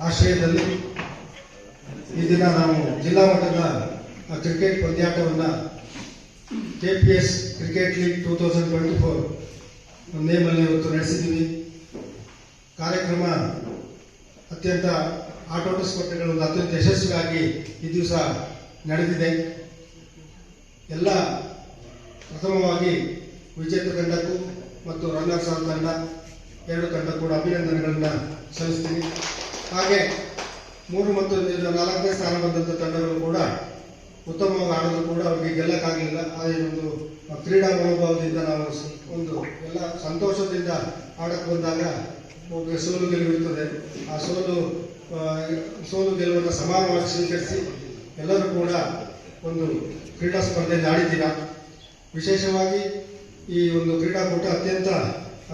ಆಶ್ರಯದಲ್ಲಿ ಈ ದಿನ ನಾವು ಜಿಲ್ಲಾ ಮಟ್ಟದ ಕ್ರಿಕೆಟ್ ಪಂದ್ಯಾಟವನ್ನು KPS ಕ್ರಿಕೆಟ್ ಲೀಗ್ 2024 ನೇಮಲ್ಲಿ ಇವತ್ತು ನಡೆಸಿದ್ದೀವಿ. ಕಾರ್ಯಕ್ರಮ ಅತ್ಯಂತ ಆಟೋಟ ಸ್ಪರ್ಧೆಗಳು ಅತ್ಯಂತ ಯಶಸ್ವಿಯಾಗಿ ಈ ದಿವಸ ನಡೆದಿದೆ. ಎಲ್ಲ ಪ್ರಥಮವಾಗಿ ವಿಜೇತ ತಂಡಕ್ಕೂ ಮತ್ತು ರನ್ನರ್ಸ್ ಅಪ್ ತಂಡ 2 ತಂಡ ಕೂಡ ಅಭಿನಂದನೆಗಳನ್ನು ಸಲ್ಲಿಸ್ತೀನಿ. ಹಾಗೆ 3 ಮತ್ತು 4ನೇ ಸ್ಥಾನ ಬಂದಂಥ ತಂಡಗಳು ಕೂಡ ಉತ್ತಮವಾಗಿ ಆಡೋದು ಕೂಡ ಅವರಿಗೆ ಗೆಲ್ಲಕ್ಕಾಗಲಿಲ್ಲ. ಆ ಒಂದು ಕ್ರೀಡಾ ಮನೋಭಾವದಿಂದ ನಾವು ಒಂದು ಎಲ್ಲ ಸಂತೋಷದಿಂದ ಆಡಕ್ಕೆ ಬಂದಾಗ ಸೋಲು ಗೆಲುವು ಇರ್ತದೆ. ಆ ಸೋಲು ಗೆಲುವನ್ನು ಸಮಾನವಾಗಿ ಸ್ವೀಕರಿಸಿ ಎಲ್ಲರೂ ಕೂಡ ಒಂದು ಕ್ರೀಡಾ ಸ್ಪರ್ಧೆಯಲ್ಲಿ ಆಡಿದ್ದೀರಾ. ವಿಶೇಷವಾಗಿ ಈ ಒಂದು ಕ್ರೀಡಾಕೂಟ ಅತ್ಯಂತ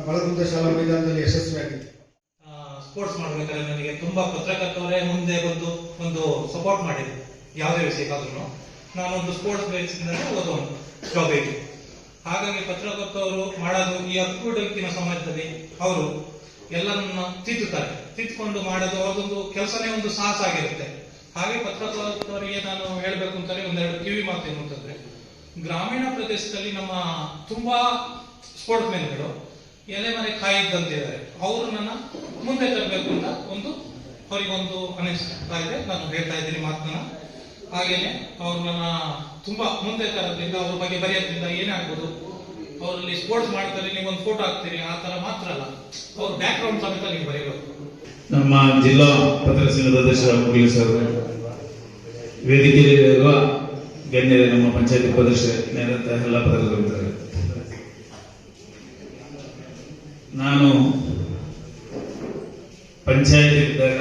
ಬಳಗುಂದ ಶಾಲಾ ಮೈದಾನದಲ್ಲಿ ಯಶಸ್ವಿಯಾಗಿದೆ. ಸ್ಪೋರ್ಟ್ಸ್ ಮಾಡಬೇಕಾದ್ರೆ ನನಗೆ ತುಂಬಾ ಪತ್ರಕರ್ತರೇ ಮುಂದೆ ಬಂದು ಒಂದು ಸಪೋರ್ಟ್ ಮಾಡಿದ್ರು. ಯಾವುದೇ ವಿಷಯಕ್ಕಾದ್ರೂ ನಾನೊಂದು ಸ್ಪೋರ್ಟ್ಸ್ ಬೇಸಿಂದ ಓದೋನು ಜಾಬಿಗೆ. ಹಾಗಾಗಿ ಪತ್ರಕರ್ತರು ಮಾಡೋದು ಈ ಅಕ್ಕೂಟಕ್ಕಿನ ಸಮಾಜದಲ್ಲಿ ಅವರು ಎಲ್ಲರನ್ನ ತಿದ್ದುಕೊಂಡು ಮಾಡೋದು ಅವ್ರದೊಂದು ಕೆಲಸನೇ ಒಂದು ಸಾಹಸ ಆಗಿರುತ್ತೆ. ಹಾಗೆ ಪತ್ರಕರ್ತರಿಗೆ ನಾನು ಹೇಳಬೇಕು ಅಂತಾರೆ ಒಂದೆರಡು ಕಿವಿ ಮಾತು ಏನು ಅಂತಂದ್ರೆ, ಗ್ರಾಮೀಣ ಪ್ರದೇಶದಲ್ಲಿ ನಮ್ಮ ತುಂಬಾ ಸ್ಪೋರ್ಟ್ಸ್ ಮೆನ್ಗಳು ಎಲೆಮರೆ ಕಾಯಿದ್ದಂತಿದ್ದಾರೆ. ಅವರು ನನ್ನ ಮುಂದೆ ತರಬೇಕು ಅಂತ ಅವರಿಗೊಂದು ಅನಿಸ್ತಾ ಇದೆ. ನಾನು ಹೇಳ್ತಾ ಇದ್ದೀನಿ ಮಾತನ್ನ. ಹಾಗೇನೆ ಅವ್ರು ನನ್ನ ತುಂಬಾ ಮುಂದೆ ತರೋದ್ರಿಂದ, ಅವ್ರ ಬಗ್ಗೆ ಬರೆಯೋದ್ರಿಂದ ಏನೇ ಆಗ್ಬೋದು, ಅವರಲ್ಲಿ ಸ್ಪೋರ್ಟ್ಸ್ ಮಾಡ್ತಾರೆ, ನೀವೊಂದು ಫೋಟೋ ಹಾಕ್ತೀರಿ, ಆ ತರ ಮಾತ್ರ ಅಲ್ಲ, ಅವ್ರ ಬ್ಯಾಕ್ ಗ್ರೌಂಡ್ ಸಮೇತ ನೀವು ಬರೀಬೇಕು. ನಮ್ಮ ಜಿಲ್ಲಾ ಪತ್ರಕರ್ತರ ಸಂಘದ ಅಧ್ಯಕ್ಷ ಮುರಳಿ ಸರ್, ವೇದಿಕೆಯಲ್ಲಿರುವ ಗಣ್ಯರೇ, ನಮ್ಮ ಪಂಚಾಯತ್ ಉಪಾಧ್ಯಕ್ಷರಂತ ಎಲ್ಲ ಪತ್ರಕರ್ತರು, ನಾನು ಪಂಚಾಯತ್ ಇದ್ದಾಗ,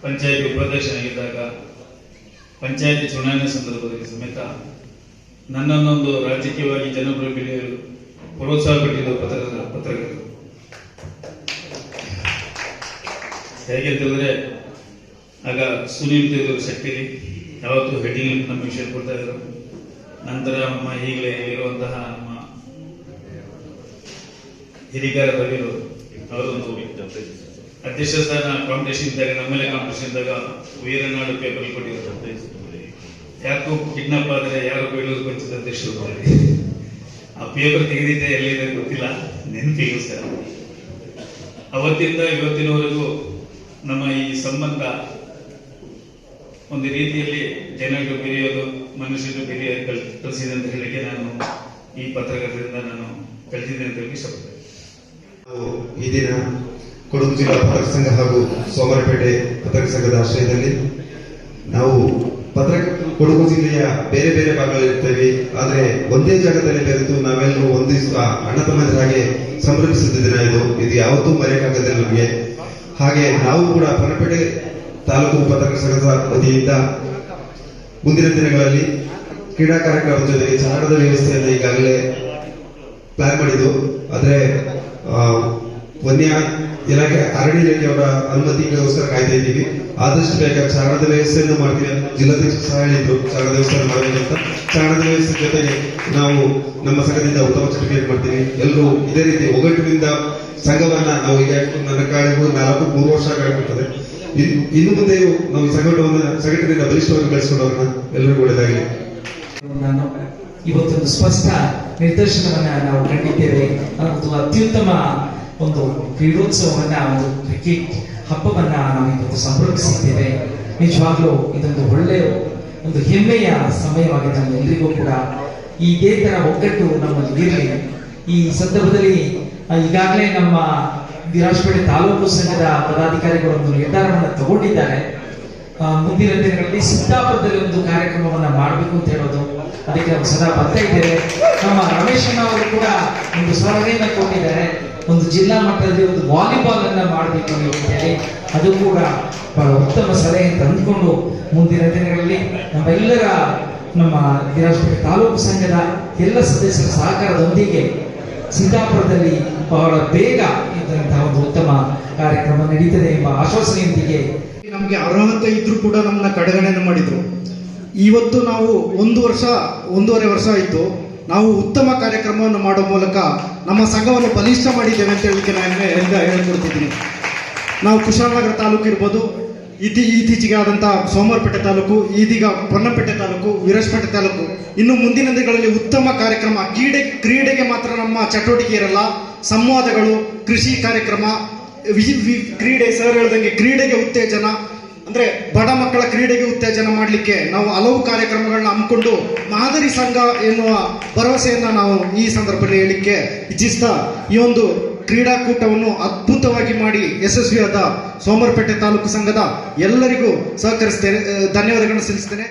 ಪಂಚಾಯತ್ ಉಪಾಧ್ಯಕ್ಷನಾಗಿದ್ದಾಗ, ಪಂಚಾಯತ್ ಚುನಾವಣೆ ಸಂದರ್ಭದಲ್ಲಿ ಸಮೇತ ನನ್ನನ್ನೊಂದು ರಾಜಕೀಯವಾಗಿ ಜನಪ್ರಿಯ ಬೆಳೆಯಲು ಪ್ರೋತ್ಸಾಹ ಕೊಟ್ಟಿದ್ದ ಪತ್ರಕರ್ತರು. ಹೇಗೆ ಅಂತಂದ್ರೆ, ಆಗ ಸುನೀಲ್ ತೇಜೂರು ಶಕ್ತಿಲಿ ಯಾವತ್ತೂ ಹೆಡ್ಡಿಂಗ್ ನಮ್ಮ ವಿಷಯ ಕೊಡ್ತಾ ಇದ್ರು. ನಂತರ ನಮ್ಮ ಈಗಲೇ ಇರುವಂತಹ ನಮ್ಮ ಹಿರಿಗಾರ ರವಿರು ಅವರೊಂದು ಅಧ್ಯಕ್ಷ ಸ್ಥಾನ ಕಾಂಪಿಟೇಷನ್ ಇದ್ದಾಗ, ನಮ್ಮಲ್ಲೇ ಕಾಂಪಿಟೇಷನ್ ಇದ್ದಾಗ ವೀರನಾಡು ಪೇಪರ್ ಕೊಟ್ಟಿದ್ರು. ಯಾಕೋ ಕಿಡ್ನಾಪ್ ಆದರೆ ಯಾರು ಬೇಡೂರು ಪಂಚಾಯತ್ ಅಧ್ಯಕ್ಷರು. ಆ ಪೇಪರ್ ತೆಗೆದಿದ್ದೆ ಎಲ್ಲಿದೆ ಗೊತ್ತಿಲ್ಲ, ನೆನಪಿಗೂ ಸರ್. ಅವತ್ತಿಂದ ಇವತ್ತಿನವರೆಗೂ ನಮ್ಮ ಈ ಸಂಬಂಧ ಒಂದು ರೀತಿಯಲ್ಲಿ ಜನರು ಬೆರೆಯೋದು, ಮನುಷ್ಯರು ಬೆರೆಯೋದು ಕಲಿಸಿದೆ ಅಂತ ಹೇಳಿಕೆ ನಾನು ಈ ಪತ್ರಕರ್ತರಿಂದ ನಾನು ಕಲಿತಿದ್ದೇನೆ ಅಂತ ಹೇಳಿ ಇಷ್ಟಪಡ್ತೇನೆ. ಈ ದಿನ ಕೊಡಗು ಜಿಲ್ಲಾ ಪತ್ರಕ ಸಂಘ ಹಾಗೂ ಸೋಮರಪೇಟೆ ಪತ್ರಕ ಸಂಘದ ಆಶ್ರಯದಲ್ಲಿ ನಾವು ಕೊಡಗು ಜಿಲ್ಲೆಯ ಬೇರೆ ಬೇರೆ ಭಾಗಗಳಿರ್ತೇವೆ, ಆದರೆ ಒಂದೇ ಜಾಗದಲ್ಲಿ ಬೆರೆತು ನಾವೆಲ್ಲರೂ ಒಂದು ಅಣ್ಣ ತಮ್ಮಂದಿರ ಹಾಗೆ ಸಂಭ್ರಮಿಸುತ್ತಿದ್ದ ದಿನ ಇದು ಯಾವತ್ತೂ ಮರೆಯಕ್ಕಾಗದಿಲ್ಲ ನಮಗೆ. ಹಾಗೆ ನಾವು ಕೂಡ ಪನಪೇಟೆ ತಾಲೂಕು ಪತ್ರಕ ಸಂಘದ ವತಿಯಿಂದ ಮುಂದಿನ ದಿನಗಳಲ್ಲಿ ಕ್ರೀಡಾ ಕಾರ್ಯಕ್ರಮದ ಜೊತೆಗೆ ಚಾರಣದ ವ್ಯವಸ್ಥೆಯನ್ನು ಈಗಾಗಲೇ ಪ್ಲಾನ್ ಮಾಡಿದ್ದು, ಆದರೆ ವನ್ಯ ಇಲಾಖೆ ಅರಣ್ಯ ಇಲಾಖೆಯವರ ಅನುಮತಿಗೋಸ್ಕರ ಕಾಯ್ತಾ ಇದ್ದೀವಿ. ಆದಷ್ಟು ಬೇಗ ಚಾರಣದ ವ್ಯವಸ್ಥೆಯನ್ನು ಮಾಡ್ತೀವಿ. ಜಿಲ್ಲಾಧ್ಯಕ್ಷರು ಸಹ ಹೇಳಿದ್ರು ಚಾರಣದ ವ್ಯವಸ್ಥೆ ಮಾಡಬೇಕಂತ. ಚಾರಣದ ವ್ಯವಸ್ಥೆ ಜೊತೆಗೆ ನಾವು ನಮ್ಮ ಸಂಘದಿಂದ ಉತ್ತಮ ಚಟುವಟಿಕೆ ಮಾಡ್ತೀವಿ. ಎಲ್ಲರೂ ಇದೇ ರೀತಿ ಒಗ್ಗಟ್ಟಿನಿಂದ ಸಂಘವನ್ನ ನಾವು ಈಗ ನನ್ನ ಕಾಳಿಗೂ 3 ವರ್ಷ ಆಗಿರ್ತದೆ. ಇನ್ನು ಮುಂದೆಯೂ ನಾವು ಸಂಘಟನೆಯಿಂದ ಬಲಿಷ್ಠವಾಗಿ ಬೆಳೆಸ್ಕೊಂಡವ್ರನ್ನ ಎಲ್ಲರಿಗೂ ಒಳ್ಳೆಯದಾಗಲಿ. ನಾನು ಇವತ್ತೊಂದು ಸ್ಪಷ್ಟ ನಿರ್ದೇಶನವನ್ನ ನಾವು ಕಂಡಿದ್ದೇವೆ. ಒಂದು ಅತ್ಯುತ್ತಮ ಒಂದು ಕ್ರೀಡೋತ್ಸವವನ್ನ, ಒಂದು ಕ್ರಿಕೆಟ್ ಹಬ್ಬವನ್ನ ನಾವು ಇವತ್ತು ಸಂಭ್ರಮಿಸಿದ್ದೇವೆ. ನಿಜವಾಗ್ಲೂ ಇದೊಂದು ಒಳ್ಳೆಯ ಒಂದು ಹೆಮ್ಮೆಯ ಸಮಯವಾಗಿದೆ ನಮ್ಮೆಲ್ಲರಿಗೂ ಕೂಡ. ಇದೇ ತರ ಒಗ್ಗಟ್ಟು ನಮ್ಮಲ್ಲಿ ಇರಲಿ. ಈ ಸಂದರ್ಭದಲ್ಲಿ ಈಗಾಗಲೇ ನಮ್ಮ ವಿರಾಜಪೇಟೆ ತಾಲೂಕು ಸಂಘದ ಪದಾಧಿಕಾರಿಗಳು ಒಂದು ನಿರ್ಧಾರವನ್ನು ತಗೊಂಡಿದ್ದಾರೆ. ಮುಂದಿನ ದಿನಗಳಲ್ಲಿ ಸಿದ್ದಾಪುರದಲ್ಲಿ ಒಂದು ಕಾರ್ಯಕ್ರಮವನ್ನ ಮಾಡಬೇಕು ಅಂತ ಹೇಳೋದು, ಅದಕ್ಕೆ ನಾವು ಸದಾ ಬರ್ತಾ ಇದ್ದೇವೆ. ನಮ್ಮ ರಮೇಶಣ್ಣ ಅವರು ಕೂಡ ಒಂದು ಸಲಹೆಯನ್ನು ಕೊಟ್ಟಿದ್ದಾರೆ, ಒಂದು ಜಿಲ್ಲಾ ಮಟ್ಟದಲ್ಲಿ ಒಂದು ವಾಲಿಬಾಲ್ ಅನ್ನ ಮಾಡಬೇಕು ಅಂತ ಹೇಳಿ. ಅದು ಕೂಡ ಬಹಳ ಉತ್ತಮ ಸಲಹೆ ತಂದುಕೊಂಡು ಮುಂದಿನ ದಿನಗಳಲ್ಲಿ ನಮ್ಮ ವಿರಾಜಪೇಟೆ ತಾಲೂಕು ಸಂಘದ ಎಲ್ಲ ಸದಸ್ಯರ ಸಹಕಾರದೊಂದಿಗೆ ಸಿದ್ದಾಪುರದಲ್ಲಿ ಬಹಳ ಬೇಗ ಇದ್ದಂತಹ ಒಂದು ಉತ್ತಮ ಕಾರ್ಯಕ್ರಮ ನಡೀತದೆ ಎಂಬ ಆಶ್ವಾಸನೆಯೊಂದಿಗೆ ನಮಗೆ ಅರ್ಹತೆ ಇದ್ರೂ ಕೂಡ ನಮ್ಮನ್ನ ಕಡೆಗಣನೆ ಮಾಡಿದ್ರು. ಇವತ್ತು ನಾವು 1.5 ವರ್ಷ ಆಯಿತು. ನಾವು ಉತ್ತಮ ಕಾರ್ಯಕ್ರಮವನ್ನು ಮಾಡುವ ಮೂಲಕ ನಮ್ಮ ಸಂಘವನ್ನು ಬಲಿಷ್ಠ ಮಾಡಿದ್ದೇವೆ ಅಂತ ಹೇಳಲಿಕ್ಕೆ ನಾನು ಹೇಳ್ಕೊಡ್ತಿದ್ದೀನಿ. ನಾವು ಕುಶಾಲನಗರ ತಾಲೂಕು ಇರ್ಬೋದು, ಇತ್ತೀಚೆಗೆ ಆದಂತಹ ಸೋಮವಾರಪೇಟೆ ತಾಲೂಕು, ಇದೀಗ ಪೊನ್ನಪೇಟೆ ತಾಲೂಕು, ವಿರಾಜಪೇಟೆ ತಾಲೂಕು, ಇನ್ನು ಮುಂದಿನ ದಿನಗಳಲ್ಲಿ ಉತ್ತಮ ಕಾರ್ಯಕ್ರಮ. ಕ್ರೀಡೆಗೆ ಮಾತ್ರ ನಮ್ಮ ಚಟುವಟಿಕೆ ಇರಲ್ಲ, ಸಂವಾದಗಳು, ಕೃಷಿ ಕಾರ್ಯಕ್ರಮ, ಕ್ರೀಡೆ, ಸರ್ ಹೇಳ್ದಂಗೆ ಕ್ರೀಡೆಗೆ ಉತ್ತೇಜನ, ಅಂದ್ರೆ ಬಡ ಮಕ್ಕಳ ಕ್ರೀಡೆಗೆ ಉತ್ತೇಜನ ಮಾಡಲಿಕ್ಕೆ ನಾವು ಹಲವು ಕಾರ್ಯಕ್ರಮಗಳನ್ನ ಹಮ್ಮಿಕೊಂಡು ಮಾದರಿ ಸಂಘ ಎನ್ನುವ ಭರವಸೆಯನ್ನ ನಾವು ಈ ಸಂದರ್ಭದಲ್ಲಿ ಹೇಳಲಿಕ್ಕೆ ಇಚ್ಛಿಸ್ತಾ, ಈ ಒಂದು ಕ್ರೀಡಾಕೂಟವನ್ನು ಅದ್ಭುತವಾಗಿ ಮಾಡಿ ಯಶಸ್ವಿಯಾದ ಸೋಮವಾರಪೇಟೆ ತಾಲೂಕು ಸಂಘದ ಎಲ್ಲರಿಗೂ ಸಹಕರಿಸ್ತೇನೆ, ಧನ್ಯವಾದಗಳನ್ನು ಸಲ್ಲಿಸ್ತೇನೆ.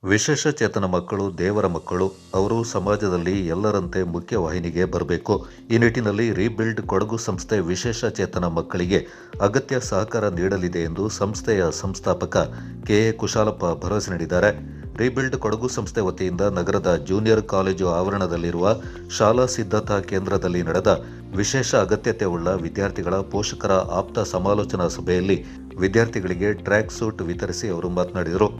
ವಿಶೇಷ ಚೇತನ ಮಕ್ಕಳು ದೇವರ ಮಕ್ಕಳು. ಅವರು ಸಮಾಜದಲ್ಲಿ ಎಲ್ಲರಂತೆ ಮುಖ್ಯವಾಹಿನಿಗೆ ಬರಬೇಕು. ಈ ನಿಟ್ಟಿನಲ್ಲಿ ರೀಬಿಲ್ಡ್ ಕೊಡಗು ಸಂಸ್ಥೆ ವಿಶೇಷ ಚೇತನ ಮಕ್ಕಳಿಗೆ ಅಗತ್ಯ ಸಹಕಾರ ನೀಡಲಿದೆ ಎಂದು ಸಂಸ್ಥೆಯ ಸಂಸ್ಥಾಪಕ ಕೆ.ಎ. ಕುಶಾಲಪ್ಪ ಭರವಸೆ ನೀಡಿದ್ದಾರೆ. ರೀಬಿಲ್ಡ್ ಕೊಡಗು ಸಂಸ್ಥೆ ವತಿಯಿಂದ ನಗರದ ಜೂನಿಯರ್ ಕಾಲೇಜು ಆವರಣದಲ್ಲಿರುವ ಶಾಲಾ ಸಿದ್ಧತಾ ಕೇಂದ್ರದಲ್ಲಿ ನಡೆದ ವಿಶೇಷ ಅಗತ್ಯತೆ ಉಳ್ಳ ವಿದ್ಯಾರ್ಥಿಗಳ ಪೋಷಕರ ಆಪ್ತ ಸಮಾಲೋಚನಾ ಸಭೆಯಲ್ಲಿ ವಿದ್ಯಾರ್ಥಿಗಳಿಗೆ ಟ್ರ್ಯಾಕ್ ಸೂಟ್ ವಿತರಿಸಿ ಅವರು ಮಾತನಾಡಿದರು.